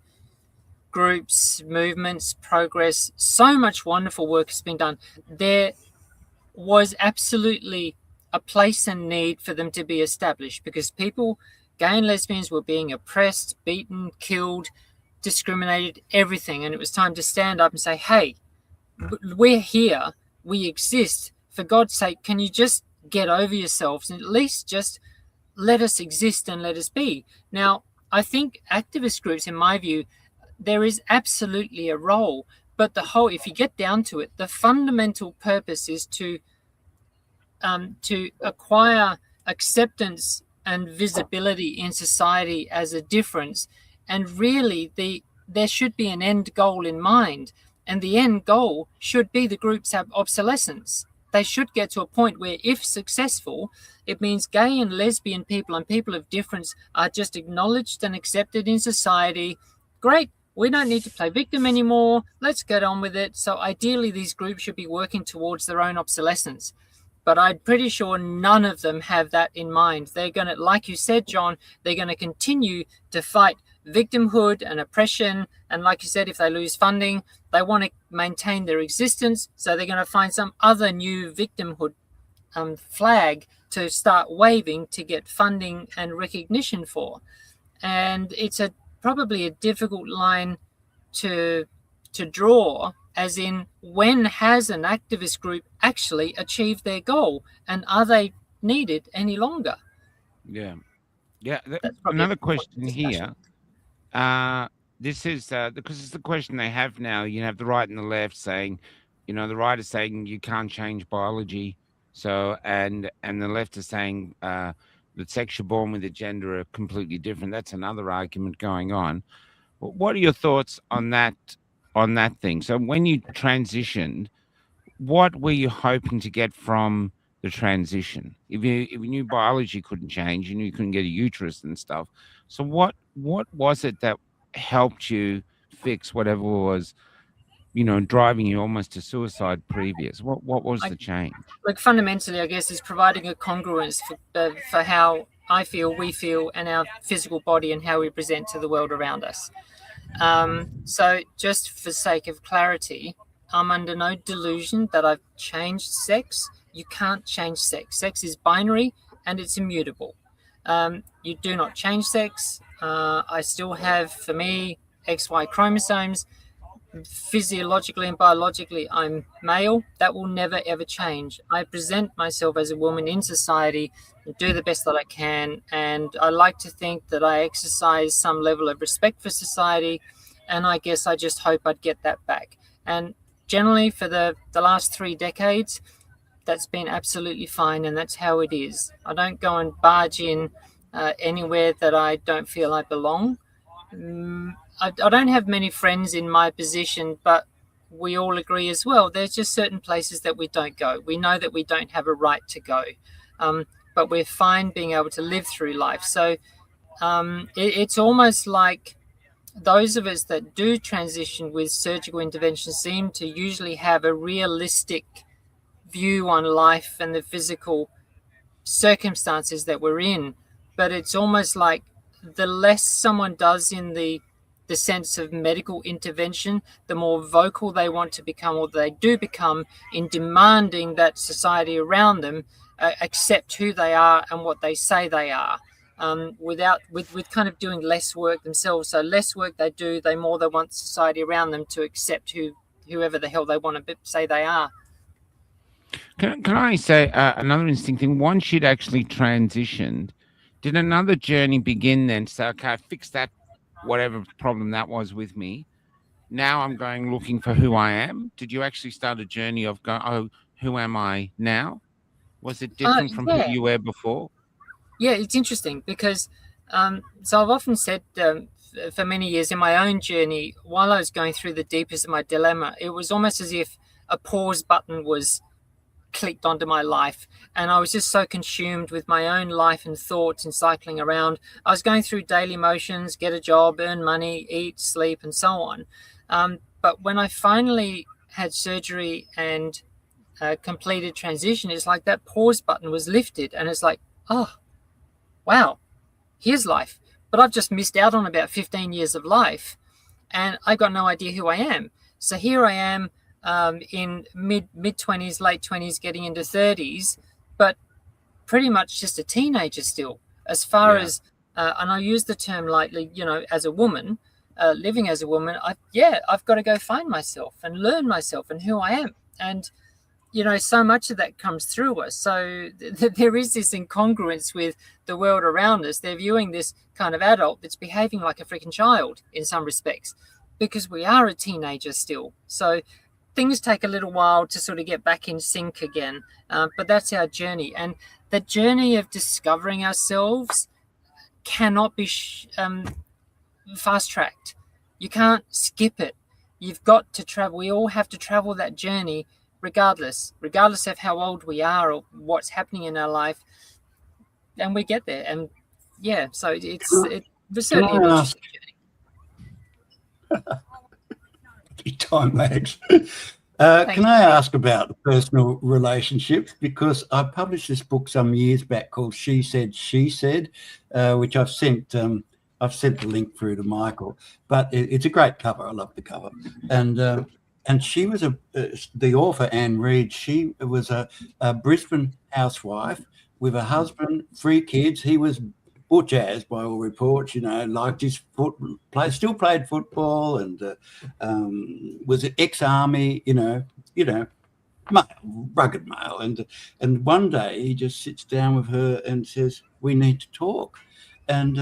groups, movements, progress, so much wonderful work has been done. There was absolutely a place and need for them to be established because people, gay and lesbians, were being oppressed, beaten, killed, discriminated, everything. And it was time to stand up and say, hey, we're here, we exist. For God's sake, can you just get over yourselves and at least just let us exist and let us be? Now, I think activist groups, in my view, there is absolutely a role, but if you get down to it, the fundamental purpose is to acquire acceptance and visibility in society as a difference. And really, there should be an end goal in mind. And the end goal should be the group's obsolescence. They should get to a point where, if successful, it means gay and lesbian people and people of difference are just acknowledged and accepted in society. Great. We don't need to play victim anymore. Let's get on with it. So ideally, these groups should be working towards their own obsolescence. But I'm pretty sure none of them have that in mind. They're going to, like you said, John, they're going to continue to fight victimhood and oppression. And like you said, if they lose funding, they want to maintain their existence. So they're going to find some other new victimhood flag to start waving to get funding and recognition for. And it's probably a difficult line to draw, as in, when has an activist group actually achieved their goal, and are they needed any longer? Yeah. Another question here. This is because it's the question they have now. You have the right and the left saying, the right is saying you can't change biology. So, and the left is saying that sex you're born with, a gender are completely different. That's another argument going on. What are your thoughts on that thing? So when you transitioned, what were you hoping to get from the transition? If you knew biology couldn't change, you knew you couldn't get a uterus and stuff. So what was it that helped you fix whatever was, driving you almost to suicide previous? What was the change? Like, fundamentally, I guess, is providing a congruence for how I feel, we feel, and our physical body and how we present to the world around us. So just for sake of clarity, I'm under no delusion that I've changed sex. You can't change sex. Sex is binary and it's immutable. You do not change sex. I still have, for me, XY chromosomes. Physiologically and biologically, I'm male. That will never, ever change. I present myself as a woman in society and do the best that I can. And I like to think that I exercise some level of respect for society. And I guess I just hope I'd get that back. And generally, for the last 3 decades, that's been absolutely fine. And that's how it is. I don't go and barge in anywhere that I don't feel I belong. I don't have many friends in my position, but we all agree as well. There's just certain places that we don't go. We know that we don't have a right to go, but we're fine being able to live through life. So it's almost like those of us that do transition with surgical intervention seem to usually have a realistic view on life and the physical circumstances that we're in. But it's almost like the less someone does in the sense of medical intervention, the more vocal they want to become, or they do become, in demanding that society around them accept who they are and what they say they are, with kind of doing less work themselves. So less work they do, they want society around them to accept whoever the hell they want to say they are. Can I say another interesting thing? Once you'd actually transitioned, did another journey begin then? So, okay, I fixed that, whatever problem that was with me. Now I'm going looking for who I am. Did you actually start a journey of going, oh, who am I now? Was it different from who you were before? Yeah, it's interesting because, so I've often said for many years in my own journey, while I was going through the deepest of my dilemma, it was almost as if a pause button was clicked onto my life, and I was just so consumed with my own life and thoughts and cycling around. I was going through daily motions, get a job, earn money, eat, sleep, and so on. But when I finally had surgery and completed transition, it's like that pause button was lifted, and it's like, oh, wow, here's life. But I've just missed out on about 15 years of life, and I got no idea who I am. So here I am, in mid 20s, late 20s, getting into 30s, but pretty much just a teenager still. As far Yeah. as, and I use the term lightly, as a woman, living as a woman, I've got to go find myself and learn myself and who I am. And so much of that comes through us. So there is this incongruence with the world around us. They're viewing this kind of adult that's behaving like a freaking child in some respects, because we are a teenager still. So things take a little while to sort of get back in sync again. But that's our journey. And the journey of discovering ourselves cannot be fast tracked. You can't skip it. You've got to travel. We all have to travel that journey regardless of how old we are or what's happening in our life, and we get there. And so it was Can certainly I an ask? interesting journey. Time lags. Can I ask about personal relationships? Because I published this book some years back called She Said, She Said, which I've sent the link through to Michael. But it's a great cover. I love the cover. And she was the author, Anne Reid. She was a Brisbane housewife with a husband, 3 kids. He was butch as, by all reports, liked his still played football, and was an ex-army, rugged male. And one day he just sits down with her and says, "We need to talk." And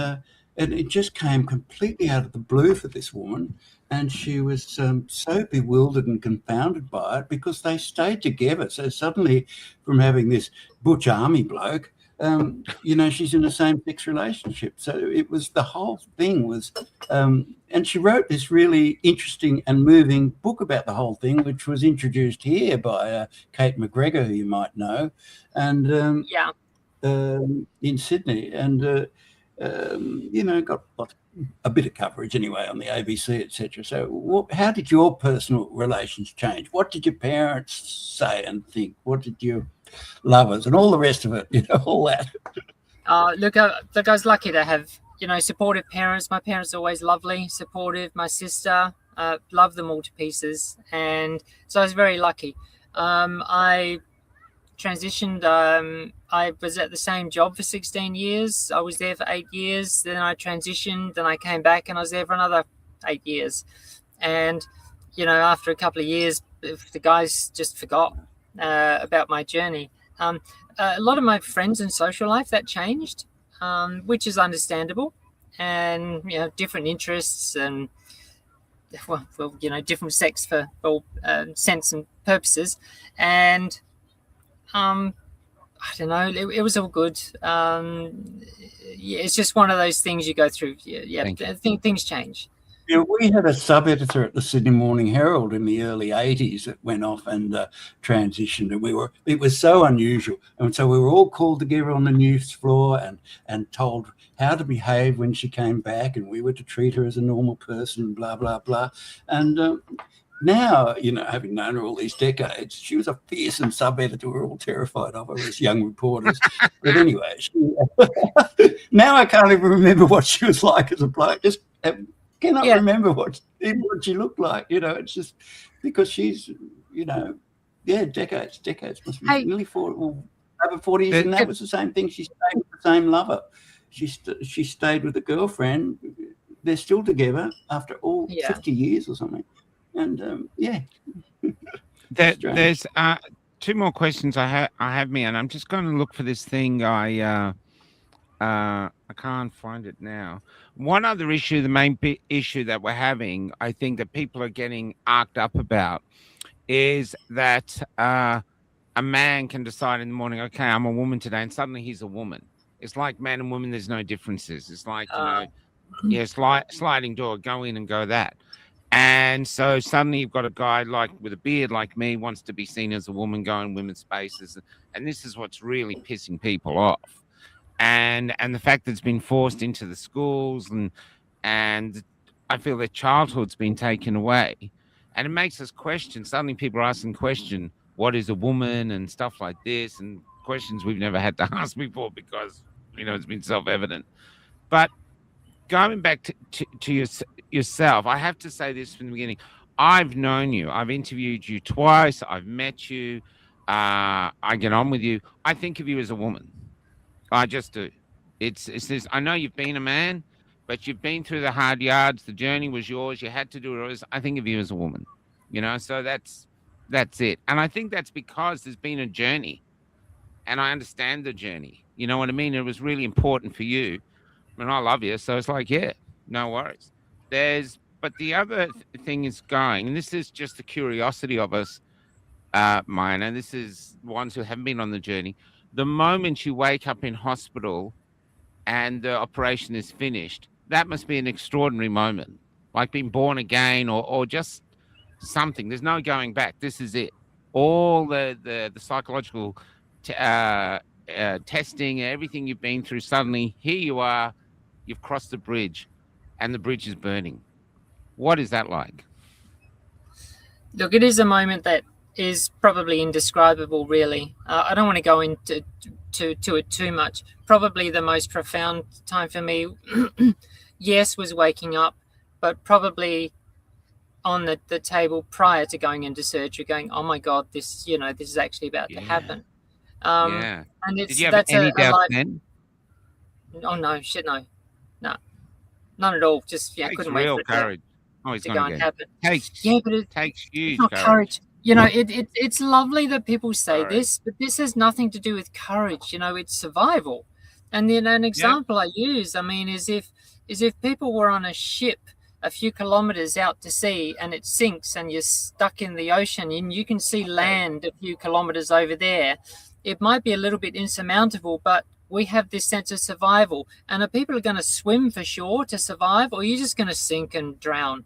it just came completely out of the blue for this woman. And she was so bewildered and confounded by it, because they stayed together. So suddenly, from having this butch army bloke, she's in a same-sex relationship. So it was, the whole thing was, and she wrote this really interesting and moving book about the whole thing, which was introduced here by Kate McGregor, who you might know, and in Sydney, and got a bit of coverage anyway on the ABC, etc. So how did your personal relations change? What did your parents say and think? What did your lovers and all the rest of it, all that? Look, I was lucky to have, supportive parents. My parents are always lovely, supportive. My sister, love them all to pieces. And so I was very lucky. I transitioned. I was at the same job for 16 years. I was there for 8 years. Then I transitioned, then I came back and I was there for another 8 years. And, after a couple of years, the guys just forgot about my journey. A lot of my friends and social life, that changed, which is understandable. And, different interests and, different sex for all sense and purposes. And, I don't know. It was all good. It's just one of those things you go through. I think things change. We had a sub-editor at the Sydney Morning Herald in the early 80s that went off and transitioned, and it was so unusual. And so we were all called together on the news floor and told how to behave when she came back, and we were to treat her as a normal person, blah, blah, blah. And now, having known her all these decades, she was a fearsome sub-editor. We were all terrified of her as young reporters. But anyway, now I can't even remember what she was like as a bloke. Just cannot remember what she looked like. It's just because she's, decades. Must be nearly over 40 years, and that was the same thing. She stayed with the same lover. She stayed with a girlfriend. They're still together after all 50 years or something. And there's 2 more questions I have, Mianna. I'm just going to look for this thing. I can't find it now. One other issue, the main issue that we're having, I think that people are getting arced up about, is that a man can decide in the morning, okay, I'm a woman today, and suddenly he's a woman. It's like man and woman, there's no differences. It's like, sliding door, go in and go that. And so suddenly you've got a guy with a beard like me wants to be seen as a woman, go in women's spaces. And this is what's really pissing people off. And the fact that it's been forced into the schools, and I feel their childhood's been taken away. And it makes us question. Suddenly people are asking question, what is a woman and stuff like this, and questions we've never had to ask before because, it's been self-evident. But going back to yourself, I have to say this from the beginning. I've known you. I've interviewed you twice. I've met you. I get on with you. I think of you as a woman. I just do. It's this. I know you've been a man, but you've been through the hard yards. The journey was yours. You had to do it. I think of you as a woman. So that's it. And I think that's because there's been a journey, and I understand the journey. You know what I mean? It was really important for you, and I love you. So it's like, yeah, no worries. But the other thing is going, and this is just the curiosity of us, mine, and this is ones who haven't been on the journey. The moment you wake up in hospital and the operation is finished, that must be an extraordinary moment, like being born again, or just something. There's no going back. This is it. All the psychological testing, everything you've been through, suddenly here you are, you've crossed the bridge, and the bridge is burning. What is that like? Look, it is a moment that is probably indescribable, really. I don't want to go into it too much. Probably the most profound time for me, yes, was waking up, but probably on the table prior to going into surgery, going, oh my God, this is actually about to happen. Yeah. And Did you have any doubt then? Oh no, shit, no, none at all. Just Takes couldn't wait real for it courage. Oh, to go and happen. Takes But it, takes huge it's not courage. courage. It's lovely that people say this, but this has nothing to do with courage. It's survival. And then an example I use, I mean, is if people were on a ship a few kilometers out to sea and it sinks and you're stuck in the ocean and you can see land a few kilometers over there, it might be a little bit insurmountable, but we have this sense of survival. And are people going to swim for shore to survive, or are you just going to sink and drown?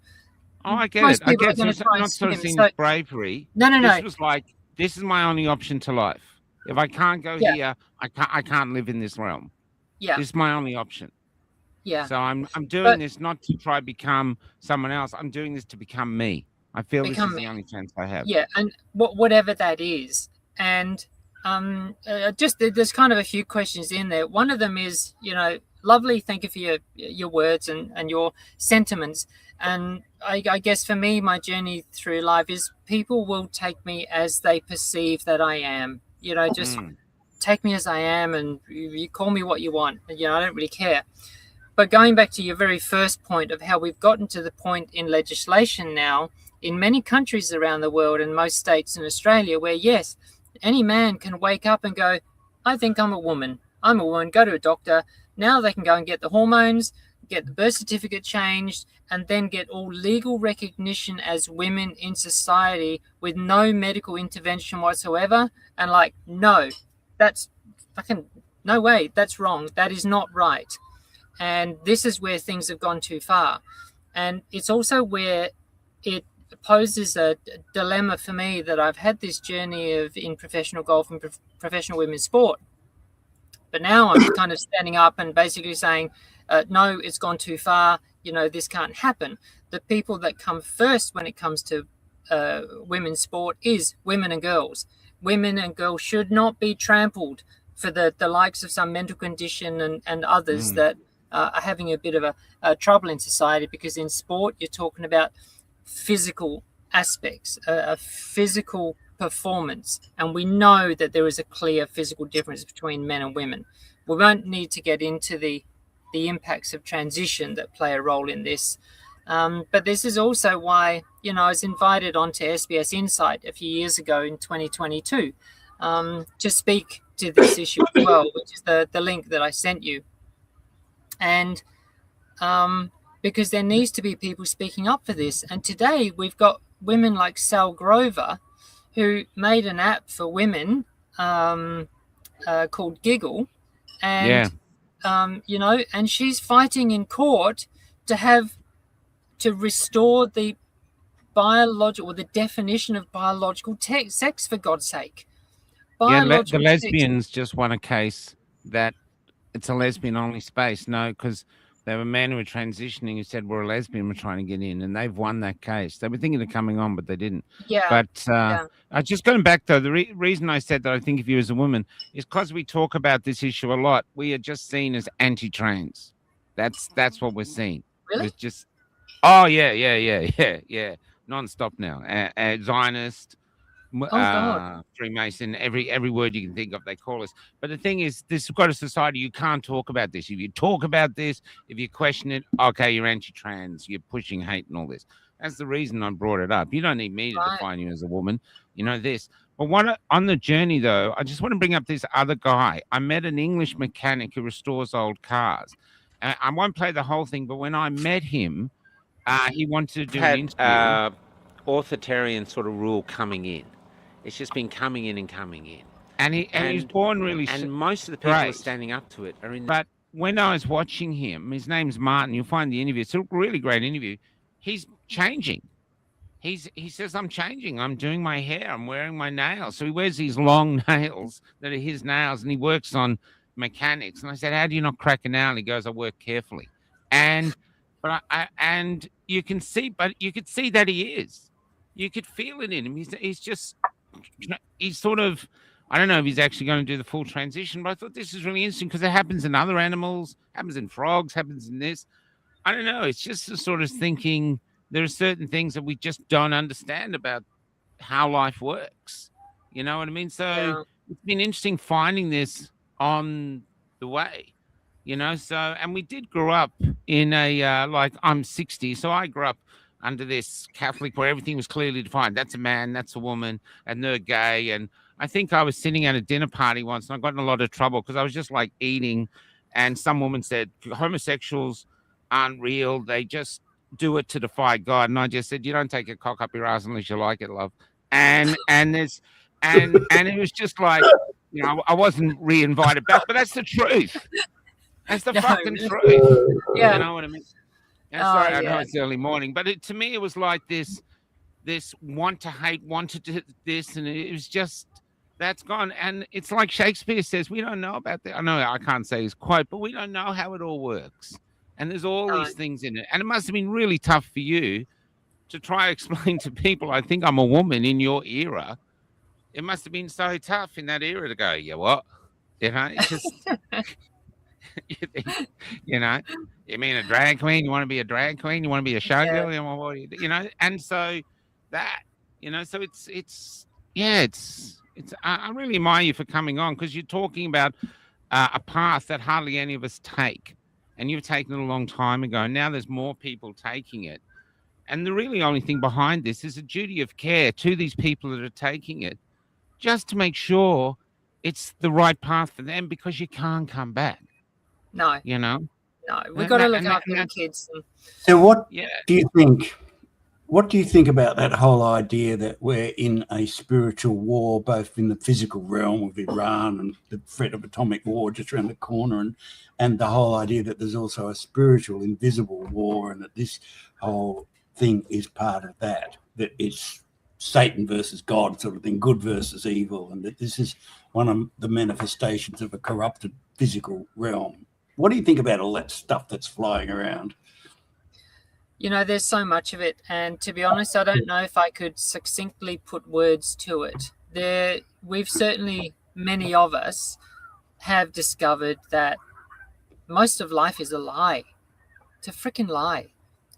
Oh, I get Most it. I people are get it. going It's to try and not sort of swim. seeing So, bravery. no. This was like, this is my only option to life. If I can't go here, I can't live in this realm. Yeah. This is my only option. Yeah. So I'm doing this not to try become someone else. I'm doing this to become me. I feel this is the only chance I have. Yeah, and whatever that is. And just there's kind of a few questions in there. One of them is, lovely. Thank you for your words and your sentiments. And I guess for me, my journey through life is people will take me as they perceive that I am. Just take me as I am, and you call me what you want. I don't really care. But going back to your very first point of how we've gotten to the point in legislation now in many countries around the world and most states in Australia where, yes, any man can wake up and go, I think I'm a woman. I'm a woman. Go to a doctor. Now they can go and get the hormones, get the birth certificate changed, and then get all legal recognition as women in society with no medical intervention whatsoever. And no, that's fucking no way. That's wrong. That is not right. And this is where things have gone too far. And it's also where it poses a dilemma for me that I've had this journey in professional golf and professional women's sport. But now I'm kind of standing up and basically saying, no, it's gone too far. This can't happen. The people that come first when it comes to women's sport is women and girls. Women and girls should not be trampled for the likes of some mental condition and others that are having a bit of a trouble in society, because in sport you're talking about physical aspects, a physical performance, and we know that there is a clear physical difference between men and women. We won't need to get into the impacts of transition that play a role in this, but this is also why I was invited onto SBS Insight a few years ago in 2022 to speak to this issue as well, which is the link that I sent you. And because there needs to be people speaking up for this. And today we've got women like Sal Grover, who made an app for women called Giggle. And, and she's fighting in court to restore the biological, or the definition of biological sex, for God's sake. The lesbians just won a case that it's a lesbian-only space. No, because there were men who were transitioning who said, we're a lesbian, we're trying to get in, and they've won that case. They were thinking of coming on, but they didn't. Yeah. But just going back, though, the reason I said that I think of you as a woman is because we talk about this issue a lot. We are just seen as anti-trans. That's what we're seeing. Really? It's just, oh yeah, non-stop now. Zionist, Oh God. Freemason, every word you can think of, they call us. But the thing is, this got a society, you can't talk about this. If you talk about this, if you question it, okay, you're anti-trans, you're pushing hate and all this. That's the reason I brought it up. You don't need me to Right. define you as a woman. You know this. But on the journey, though, I just want to bring up this other guy. I met an English mechanic who restores old cars. I won't play the whole thing, but when I met him, he wanted to do an interview. Authoritarian sort of rule coming in. It's just been coming in and coming in. And he was born really, and most of the people Right. are standing up to it are in. But when I was watching him, his name's Martin. You'll find the interview. It's a really great interview. He's changing. He says, I'm changing. I'm doing my hair. I'm wearing my nails. So he wears these long nails that are his nails, and he works on mechanics. And I said, how do you not crack a nail? And he goes, I work carefully. And and you can see, but you could see that he is. You could feel it in him. He's just, he's sort of, I don't know if he's actually going to do the full transition, but I thought this is really interesting because it happens in other animals, happens in frogs, happens in this. I don't know. It's just the sort of thinking there are certain things that we just don't understand about how life works. You know what I mean? So Yeah. it's been interesting finding this on the way. You know, so, and we did grow up in a, like, I'm 60, so I grew up under this Catholic where everything was clearly defined. That's a man, that's a woman, and they're gay. And I think I was sitting at a dinner party once and I got in a lot of trouble because I was just like eating, and some woman said, homosexuals aren't real. They just do it to defy God. And I just said, you don't take a cock up your ass unless you like it, love. And there's, and it was just like, you know, I wasn't re-invited back, but that's the truth. That's the No, fucking really. truth. Yeah. You know what I mean? And Oh, sorry, I know yeah. it's early morning, but to me, it was like this want to hate, wanted to this, and it was just, that's gone. And it's like Shakespeare says, we don't know about that. I know I can't say his quote, but we don't know how it all works. And there's all No. these things in it. And it must have been really tough for you to try to explain to people, I think I'm a woman in your era. It must have been so tough in that era to go, yeah, what? You know, it's just, you think, you know, you mean a drag queen? You want to be a drag queen? You want to be a showgirl? You know, and so that, you know, so I really admire you for coming on because you're talking about a path that hardly any of us take, and you've taken it a long time ago. And now there's more people taking it, and the really only thing behind this is a duty of care to these people that are taking it, just to make sure it's the right path for them because you can't come back. No, You know. no. We've got to look And after the that's- kids. And, So what Yeah. do you think? What do you think about that whole idea that we're in a spiritual war, both in the physical realm of Iran and the threat of atomic war just around the corner, and the whole idea that there's also a spiritual, invisible war, and that this whole thing is part of that it's Satan versus God sort of thing, good versus evil, and that this is one of the manifestations of a corrupted physical realm. What do you think about all that stuff that's flying around? you know, there's so much of it. And to be honest, I don't know if I could succinctly put words to it. We've certainly, many of us have discovered that most of life is a lie. It's a freaking lie.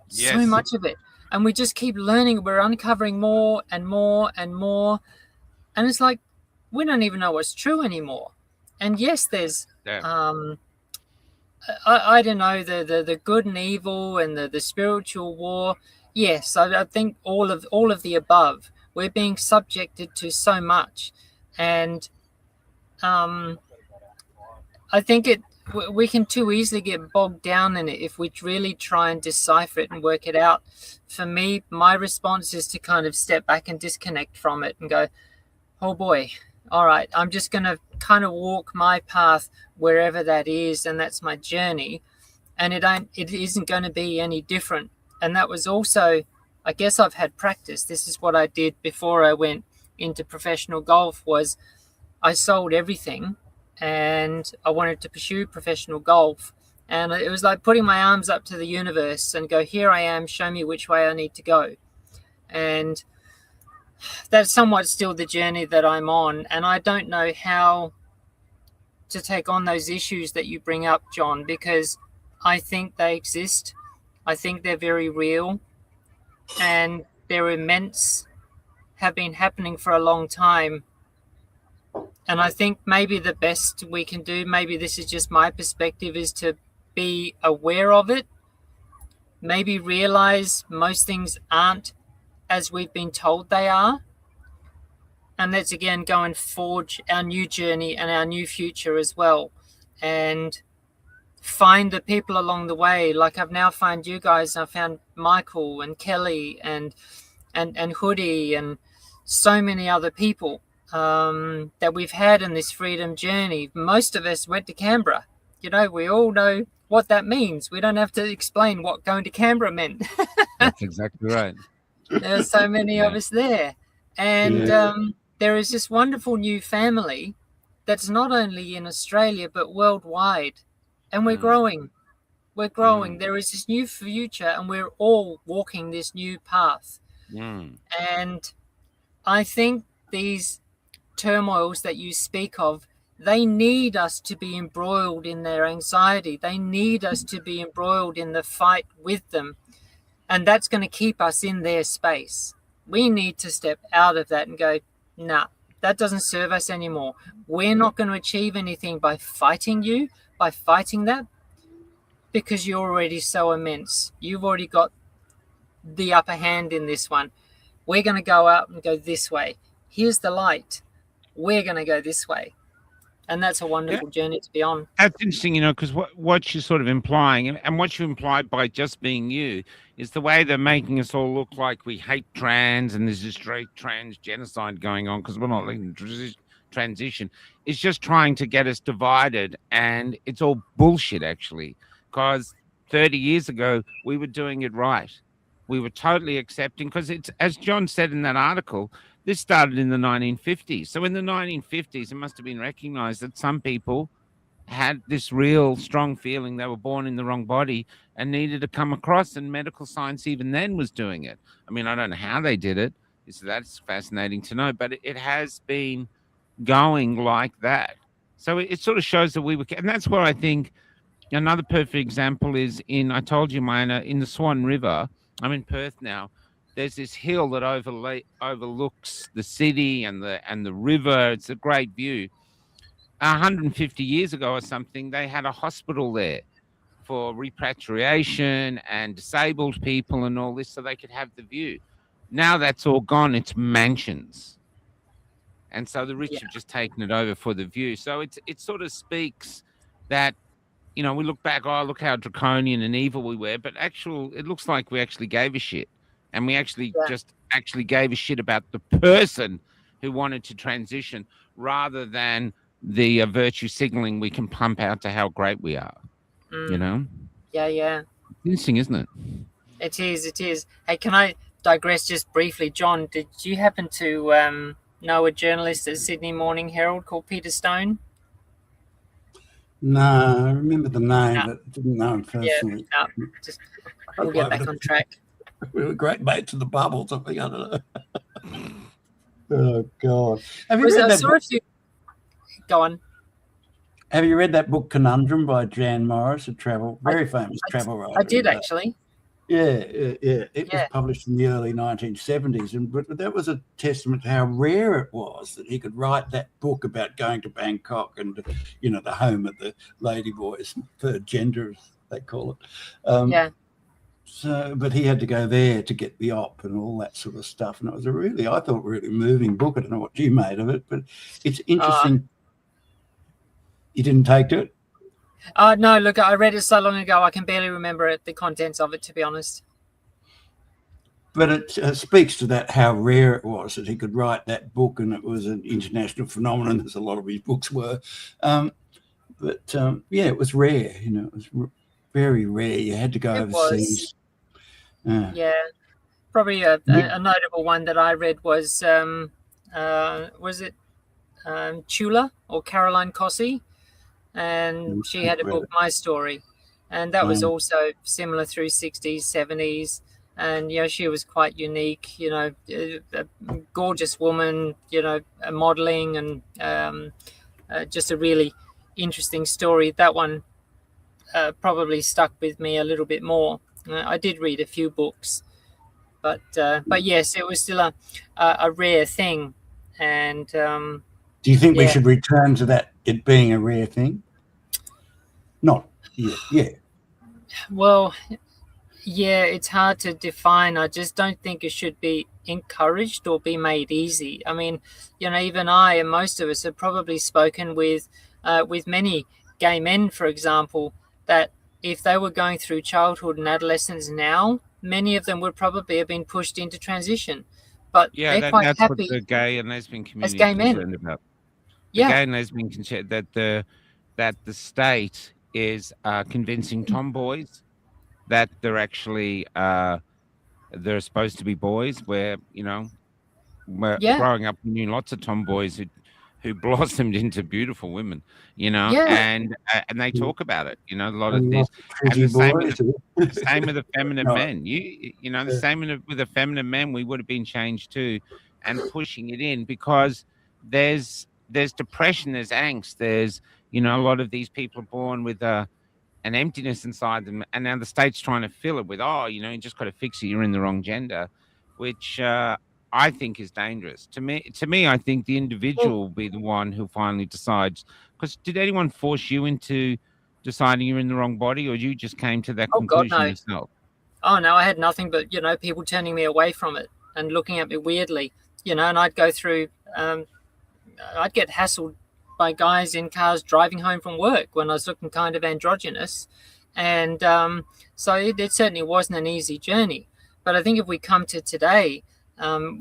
So Yes. much of it. And we just keep learning. We're uncovering more and more and more. And it's like, we don't even know what's true anymore. And yes, there's, Yeah. I don't know, the good and evil and the spiritual war. Yes, I think all of the above. We're being subjected to so much. And I think we can too easily get bogged down in it if we really try and decipher it and work it out. For me, my response is to kind of step back and disconnect from it and go, oh boy, all right, I'm just going to kind of walk my path wherever that is, and that's my journey. And it isn't going to be any different. And that was also, I guess I've had practice. This is what I did before I went into professional golf, was I sold everything and I wanted to pursue professional golf. And it was like putting my arms up to the universe and go, here I am, show me which way I need to go. And that's somewhat still the journey that I'm on. And I don't know how to take on those issues that you bring up, John, because I think they exist. I think they're very real, and they're immense, have been happening for a long time. And I think maybe the best we can do, maybe this is just my perspective, is to be aware of it, maybe realize most things aren't as we've been told they are. And let's again go and forge our new journey and our new future as well. And find the people along the way. Like I've now found you guys, I found Michael and Kelly and Hoodie and so many other people that we've had in this freedom journey. Most of us went to Canberra. You know, we all know what that means. We don't have to explain what going to Canberra meant. That's exactly right. There are so many of us there. And there is this wonderful new family that's not only in Australia but worldwide. And we're growing. We're growing. There is this new future, and we're all walking this new path. And I think these turmoils that you speak of, they need us to be embroiled in their anxiety. They need us to be embroiled in the fight with them. And that's going to keep us in their space. We need to step out of that and go, nah, that doesn't serve us anymore. We're not going to achieve anything by fighting you, by fighting that, because you're already so immense. You've already got the upper hand in this one. We're going to go out and go this way. Here's the light. We're going to go this way. And that's a wonderful journey to be on. That's interesting, you know, because what you're sort of implying, and what you implied by just being you, is the way they're making us all look like we hate trans and there's this straight trans genocide going on because we're not letting transition. It's just trying to get us divided, and it's all bullshit, actually, because 30 years ago, we were doing it right. We were totally accepting, because it's, as John said in that article, this started in the 1950s. So in the 1950s, it must have been recognized that some people had this real strong feeling they were born in the wrong body and needed to come across, and medical science even then was doing it. I mean, I don't know how they did it. So that's fascinating to know, but it has been going like that. So it sort of shows that we were, and that's where I think another perfect example is I told you, Mianna, in the Swan River. I'm in Perth now. There's this hill that overlooks the city and the river. It's a great view. 150 years ago or something, they had a hospital there for repatriation and disabled people and all this, so they could have the view. Now that's all gone. It's mansions. And so the rich have just taken it over for the view. So it sort of speaks that, you know, we look back, oh, look how draconian and evil we were, but it looks like we actually gave a shit. And we actually just gave a shit about the person who wanted to transition, rather than the virtue signaling we can pump out to how great we are. You know? Yeah. Interesting, isn't it? It is. Hey, can I digress just briefly? John, did you happen to know a journalist at Sydney Morning Herald called Peter Stone? No, I remember the name, but didn't know him personally. We'll get back on track. We were great mates in the bubble, something, I don't know. Oh, God. Have you read that book? Go on. Have you read that book, Conundrum, by Jan Morris, very famous travel writer? I did, actually. Yeah. It was published in the early 1970s, but that was a testament to how rare it was that he could write that book about going to Bangkok and, you know, the home of the ladyboys, third gender, as they call it. So, but he had to go there to get the op and all that sort of stuff. And it was I thought, really moving book. I don't know what you made of it, but it's interesting. You didn't take to it? No, look, I read it so long ago, I can barely remember the contents of it, to be honest. But it speaks to that, how rare it was that he could write that book, and it was an international phenomenon, as a lot of his books were. It was rare, you know, it was very rare. You had to go overseas. Probably a notable one that I read was it Chula or Caroline Cossey? And she had a book, My Story, and that was also similar through 60s, 70s, and you know, she was quite unique, you know, a gorgeous woman, you know, modeling, and just a really interesting story. That one probably stuck with me a little bit more. I did read a few books, but yes, it was still a rare thing, and Do you think we yeah, should return to that, it being a rare thing? Not yet. Yeah. well, yeah, it's hard to define. I just don't think it should be encouraged or be made easy. I mean, even I and most of us have probably spoken with many gay men, for example, that if they were going through childhood and adolescence now, many of them would probably have been pushed into transition, but Yeah, they're quite that's what happy the gay and lesbian as community is gay men. concerned about. The Yeah, gay and lesbian concerned that the state is convincing tomboys that they're supposed to be boys. Where yeah, growing up, we knew lots of tomboys who blossomed into beautiful women. yeah, And they talk about it. A lot And of this, lots of and pretty boys. the same with the feminine No, men. The same with the feminine men. We would have been changed too, and pushing it in because there's depression, there's angst, there's a lot of these people are born with an emptiness inside them, and now the state's trying to fill it with, you just got to fix it. You're in the wrong gender, which I think is dangerous. To me, I think the well, individual will be the one who finally decides. Because did anyone force you into deciding you're in the wrong body, or you just came to that oh God, conclusion no. yourself? Oh no, I had nothing but people turning me away from it and looking at me weirdly, and I'd go through. I'd get hassled by guys in cars driving home from work when I was looking kind of androgynous, and so it certainly wasn't an easy journey. But I think if we come to today,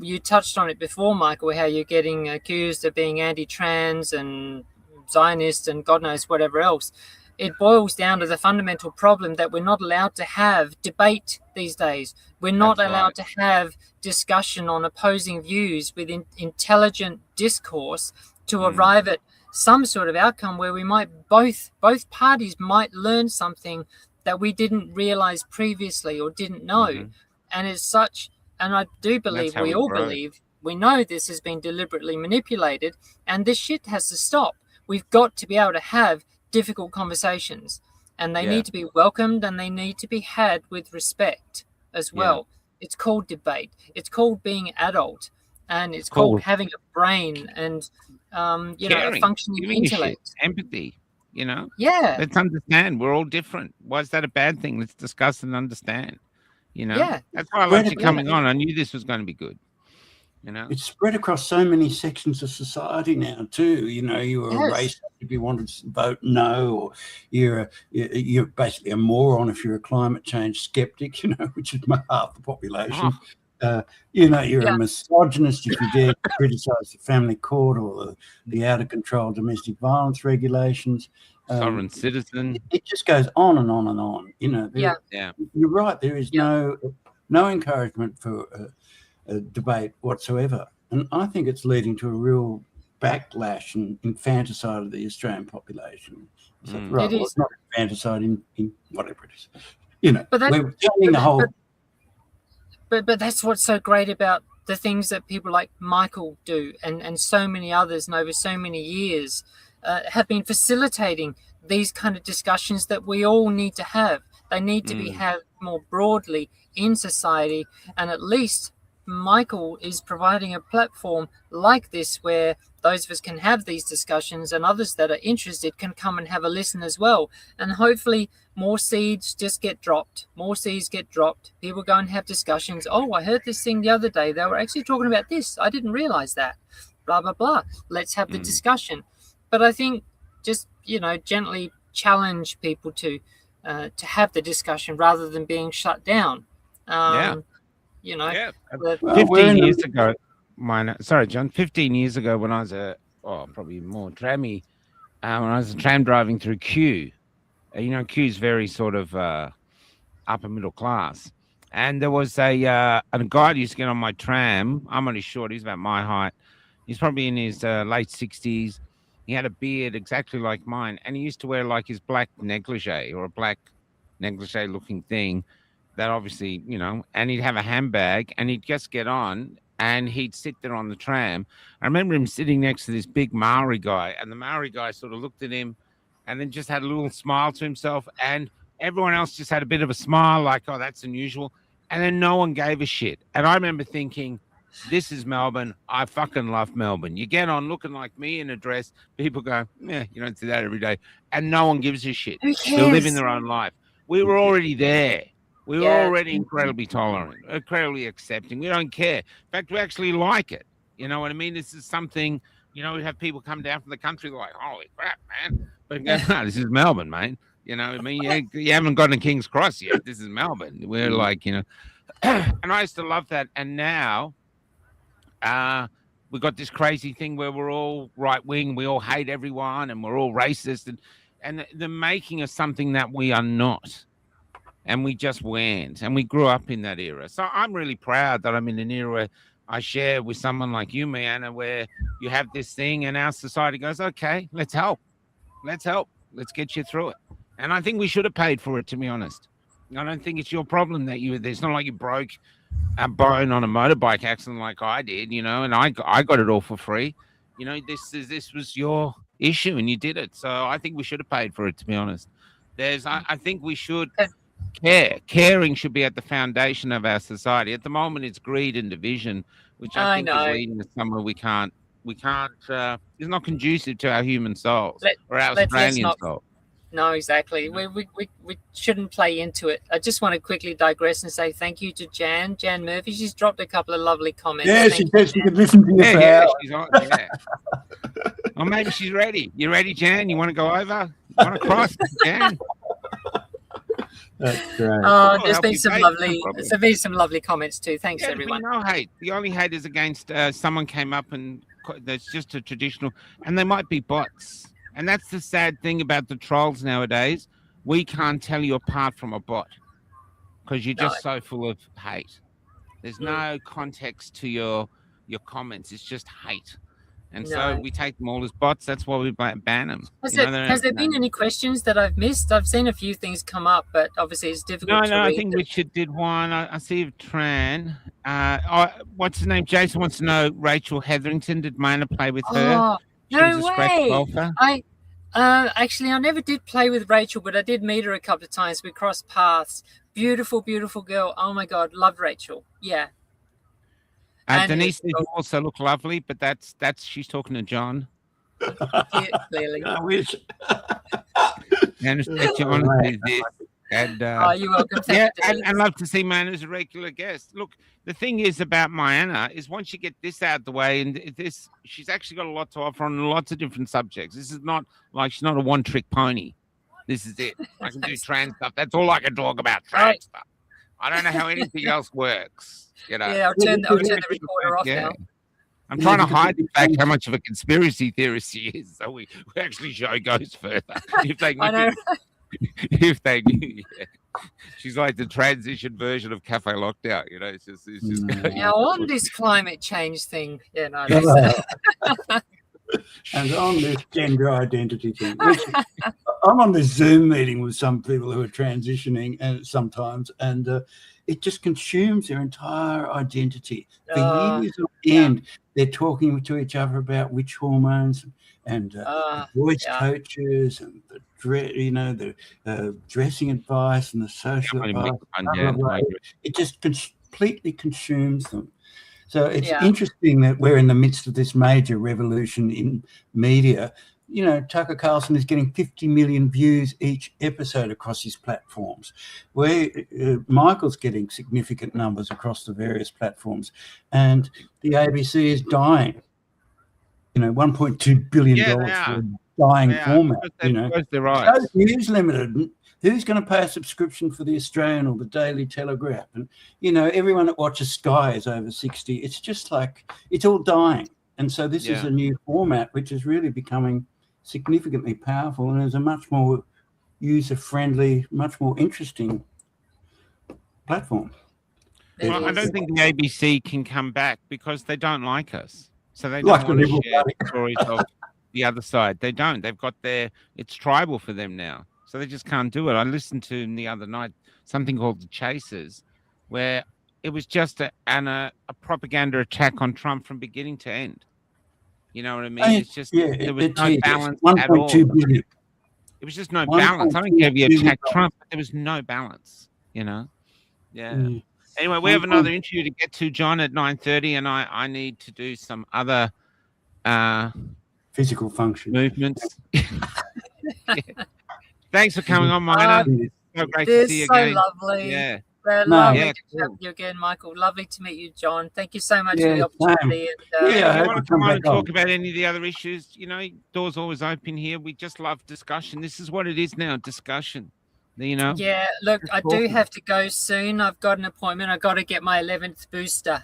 you touched on it before, Michael, how you're getting accused of being anti-trans and Zionist and God knows whatever else. It boils down to the fundamental problem that we're not allowed to have debate these days. We're not That's right. allowed to have discussion on opposing views with intelligent discourse to arrive at some sort of outcome where we might both parties might learn something that we didn't realize previously or didn't know. Hmm. And as such, and I do That's believe, how we we all grow. believe, we know this has been deliberately manipulated, and this shit has to stop. We've got to be able to have difficult conversations, and they Yeah, need to be welcomed and they need to be had with respect as yeah. well. It's called debate, it's called being adult, and It's it's called called having a brain and a caring, functioning giving a shit, intellect. empathy. Yeah, Let's understand. We're all different. Why is that a bad thing? Let's discuss and understand. yeah, That's why I spread liked you across, yeah, coming on. I knew this was going to be good. You know, it's spread across so many sections of society now too. You were a yes, racist if you wanted to vote no, or you're basically a moron if you're a climate change skeptic. Which is half the population. oh, You're a yeah, misogynist if you dare to criticise the family court or the out of control domestic violence regulations. sovereign It, citizen. it just goes on and on and on. yeah, Yeah, You're right. There is yeah, no encouragement for a debate whatsoever, and I think it's leading to a real backlash and infanticide of the Australian population. So, mm, right, it well, is. it's not infanticide in whatever it is. But that, We're turning but, the whole. but that's what's so great about the things that people like Michael do, and so many others, and over so many years, have been facilitating these kind of discussions that we all need to have. They need to be mm, had more broadly in society, and at least Michael is providing a platform like this where those of us can have these discussions, and others that are interested can come and have a listen as well. And hopefully more seeds just get dropped. More seeds get dropped. People go and have discussions. Oh, I heard this thing the other day. They were actually talking about this. I didn't realize that. Blah, blah, blah. Let's have the mm. discussion. But I think just, gently challenge people to have the discussion rather than being shut down. Yeah, Um, you know, yeah. the, Well, we're 15 in years the. ago, sorry, John. 15 years ago, when I was probably more trammy, when I was tram driving through Kew. Q's very sort of upper middle class. And there was a guy who used to get on my tram. I'm only short. He's about my height. He's probably in his late 60s. He had a beard exactly like mine. And he used to wear like his black negligee or a black negligee looking thing that obviously, and he'd have a handbag and he'd just get on and he'd sit there on the tram. I remember him sitting next to this big Maori guy, and the Maori guy sort of looked at him and then just had a little smile to himself, and everyone else just had a bit of a smile, like, oh, that's unusual, and then no one gave a shit. And I remember thinking, this is Melbourne. I fucking love Melbourne. You get on looking like me in a dress, people go, yeah, you don't see that every day, and no one gives a shit. Who They're living cares? their own life. We were already there. We were Yeah. already incredibly tolerant, incredibly accepting. We don't care. In fact, we actually like it. You know what I mean? This is something, we have people come down from the country, they're like, holy crap, man. But go, no, this is Melbourne, mate. You know what I mean? You haven't gotten to King's Cross yet. This is Melbourne. We're like, and I used to love that. And now we got this crazy thing where we're all right wing, we all hate everyone, and we're all racist, and they're making us something that we are not. And we just weren't. And we grew up in that era. So I'm really proud that I'm in an era where I share with someone like you, Mianna, where you have this thing and our society goes, okay, let's help. Let's help. Let's get you through it. And I think we should have paid for it, to be honest. I don't think it's your problem that it's not like you broke a bone on a motorbike accident like I did, and I got it all for free. This was your issue and you did it. So I think we should have paid for it, to be honest. I think we should care. Caring should be at the foundation of our society. At the moment, it's greed and division, which I think is leading us somewhere we can't. It's not conducive to our human souls or our Australian soul. No, exactly. We shouldn't play into it. I just want to quickly digress and say thank you to Jan Murphy. She's dropped a couple of lovely comments. Yeah, she said she could listen to you. Yeah, she's on. Yeah. Well, maybe she's ready. You ready, Jan? You want to go over? You want to cross, Jan? That's great. There's been some lovely comments too. Thanks, everyone. No hate. The only hate is against someone came up and that's just a traditional, and they might be bots. And that's the sad thing about the trolls nowadays. We can't tell you apart from a bot because you're just so full of hate. There's no context to your comments. It's just hate. And so we take them all as bots. That's why we ban them. Has there been any questions that I've missed? I've seen a few things come up, but obviously it's difficult to read. I think Richard did one. I see Tran. What's his name? Jason wants to know Rachel Hetherington. Did Mianna play with her? No way. Actually, I never did play with Rachel, but I did meet her a couple of times. We crossed paths. Beautiful, beautiful girl. Oh my God, loved Rachel. Yeah. Denise, you also look lovely, but that's she's talking to John. Clearly. I wish. And you're welcome. I'd love to see Mianna as a regular guest. Look, the thing is about Mianna is once you get this out of the way, and she's actually got a lot to offer on lots of different subjects. This is not like she's not a one-trick pony. This is it. I can do trans stuff. That's all I can talk about, trans stuff. I don't know how anything else works. Yeah, I'll turn the recorder off now. I'm trying to hide the fact how much of a conspiracy theorist she is, so we actually show goes further. If they knew, if they knew, she's like the transition version of Cafe Lockdown. It's just now on this climate change thing. Yeah, no. And on this gender identity thing, I'm on this Zoom meeting with some people who are transitioning, and sometimes, and it just consumes their entire identity. For years on end, they're talking to each other about which hormones and voice coaches and the dressing advice and the social advice. It just completely consumes them. So it's interesting that we're in the midst of this major revolution in media. Tucker Carlson is getting 50 million views each episode across his platforms, where Michael's getting significant numbers across the various platforms, and the ABC is dying. $1.2 billion for a dying format. So News Limited, who's going to pay a subscription for the Australian or the Daily Telegraph? And, everyone that watches Sky is over 60. It's just like it's all dying. And so this is a new format, which is really becoming significantly powerful and is a much more user-friendly, much more interesting platform. Well, I don't think the ABC can come back because they don't like us. So they don't want to share stories of the other side. They don't. They've got it's tribal for them now. So they just can't do it. I listened to the other night something called The Chasers, where it was just a propaganda attack on Trump from beginning to end. You know what I mean? It's just there was no balance at all. 1.2 billion. It was just no One balance. I don't point care if you two attack billion. Trump, but there was no balance, you know? Yeah. Mm. Anyway, we have another interview to get to, John, at 9:30, and I need to do some other Physical function. movements. Yeah. Thanks for coming on, Mianna. It's so great to see you so again. lovely. Yeah. Lovely Yeah, to cool. have you again, Michael. Lovely to meet you, John. Thank you so much for Yeah, the opportunity. And, Yeah, I If you hope want you to come come on back and talk on. about any of the other issues, you know, doors always open here. We just love discussion. This is what it is now, discussion. You know? yeah, look, Just I do talking. have to go soon. I've got an appointment. I've got to get my 11th booster.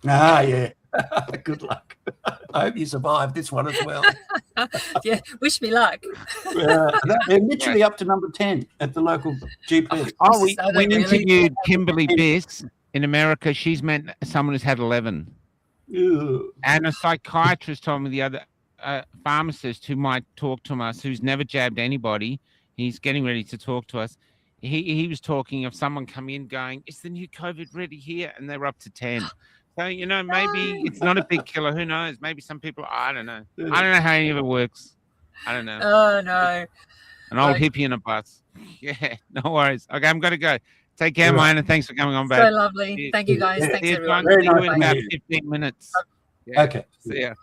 Ah, yeah. Good luck. I hope you survive this one as well. Yeah, wish me luck. They're literally up to number 10 at the local GP. Oh, we Are they really? interviewed Kimberly Biss in America. She's met someone who's had 11. Ew. And a psychiatrist told me the other pharmacist who might talk to us, who's never jabbed anybody. He's getting ready to talk to us. He was talking of someone coming in going, is the new COVID ready here? And they're up to 10. So, you know, maybe it's not a big killer. Who knows? Maybe some people, I don't know. I don't know how any of it works. I don't know. Oh, no. An old hippie in a bus. Yeah, no worries. Okay, I'm going to go. Take care, Mianna. Thanks for coming on back. So lovely. Thank you, guys. Thanks, See you, everyone. John. See you Very in nice about to meet 15 minutes. Yeah. Okay. See ya.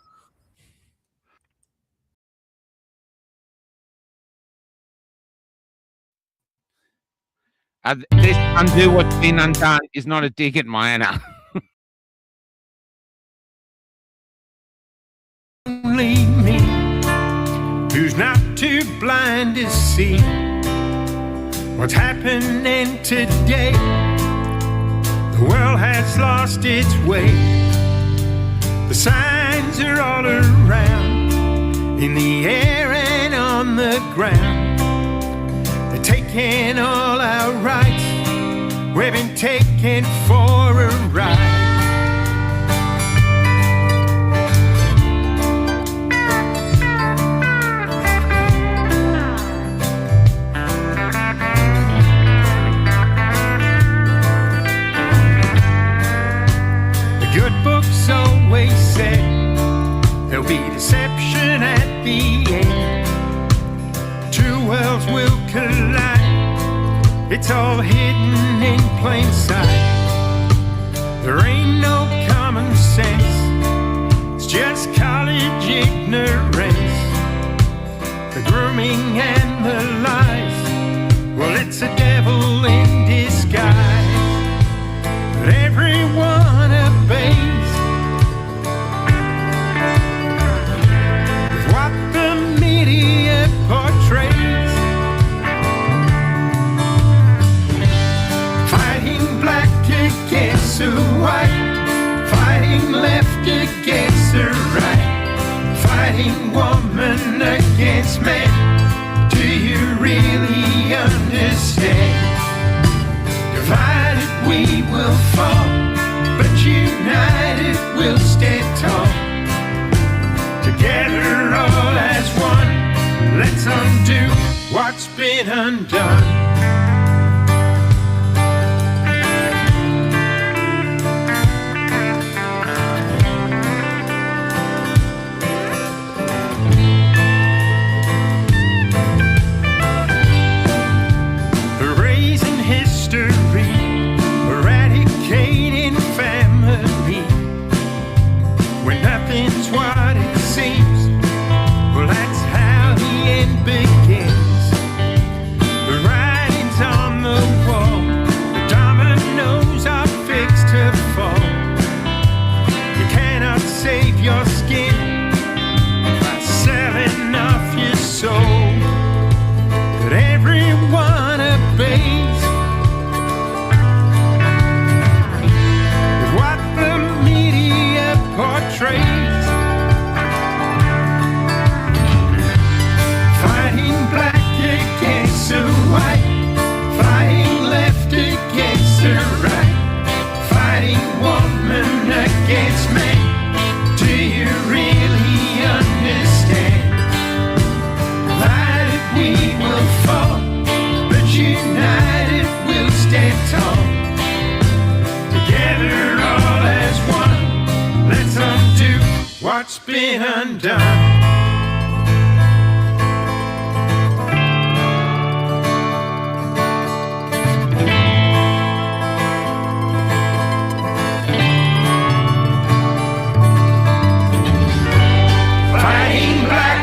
This undo what's been undone is not a dig at Mianna. Only me, who's not too blind to see what's happening today. The world has lost its way. The signs are all around, in the air and on the ground. They're taking all our rights. We've been taken for a ride. Good books always said there'll be deception at the end. Two worlds will collide. It's all hidden in plain sight. There ain't no common sense. It's just college ignorance. The grooming and the lies. Well, it's a devil in disguise. But everyone obeys with what the media portrays. Fighting black against the white, fighting left against the right, fighting woman against man. Do you really understand? Divided we will fall, but united we'll stand tall. Together all as one, let's undo what's been undone. Erasing history, eradicating family. When nothing's what it seems, well, that's how the end begins. The writing's on the wall, the dominoes are fixed to fall. You cannot save your skin by selling off your soul. But everyone obeys with what the media portrays. Fighting black against the white, fighting left against the right, fighting woman against man. Do you really understand? Divided we will fall, but united we'll stand tall. Together all as one, let's undo what's been undone.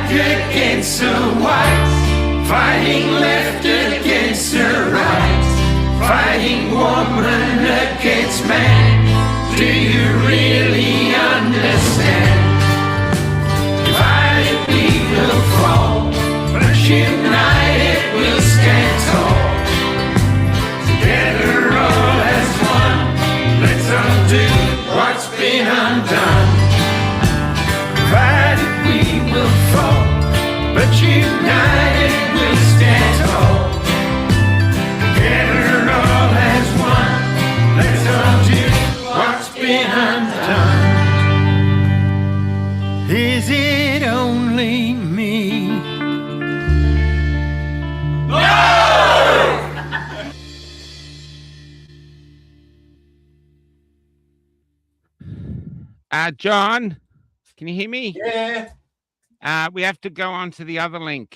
black against the white, fighting left against the right, fighting woman against man. Do you really understand? Divided we will fall, but united we'll stand tall. Together all as one, let's undo what's been undone. Divided we will fall, but united we'll stand tall. Together all as one, let's undo what's been undone. Is it only me? John, can you hear me? Yeah. We have to go on to the other link.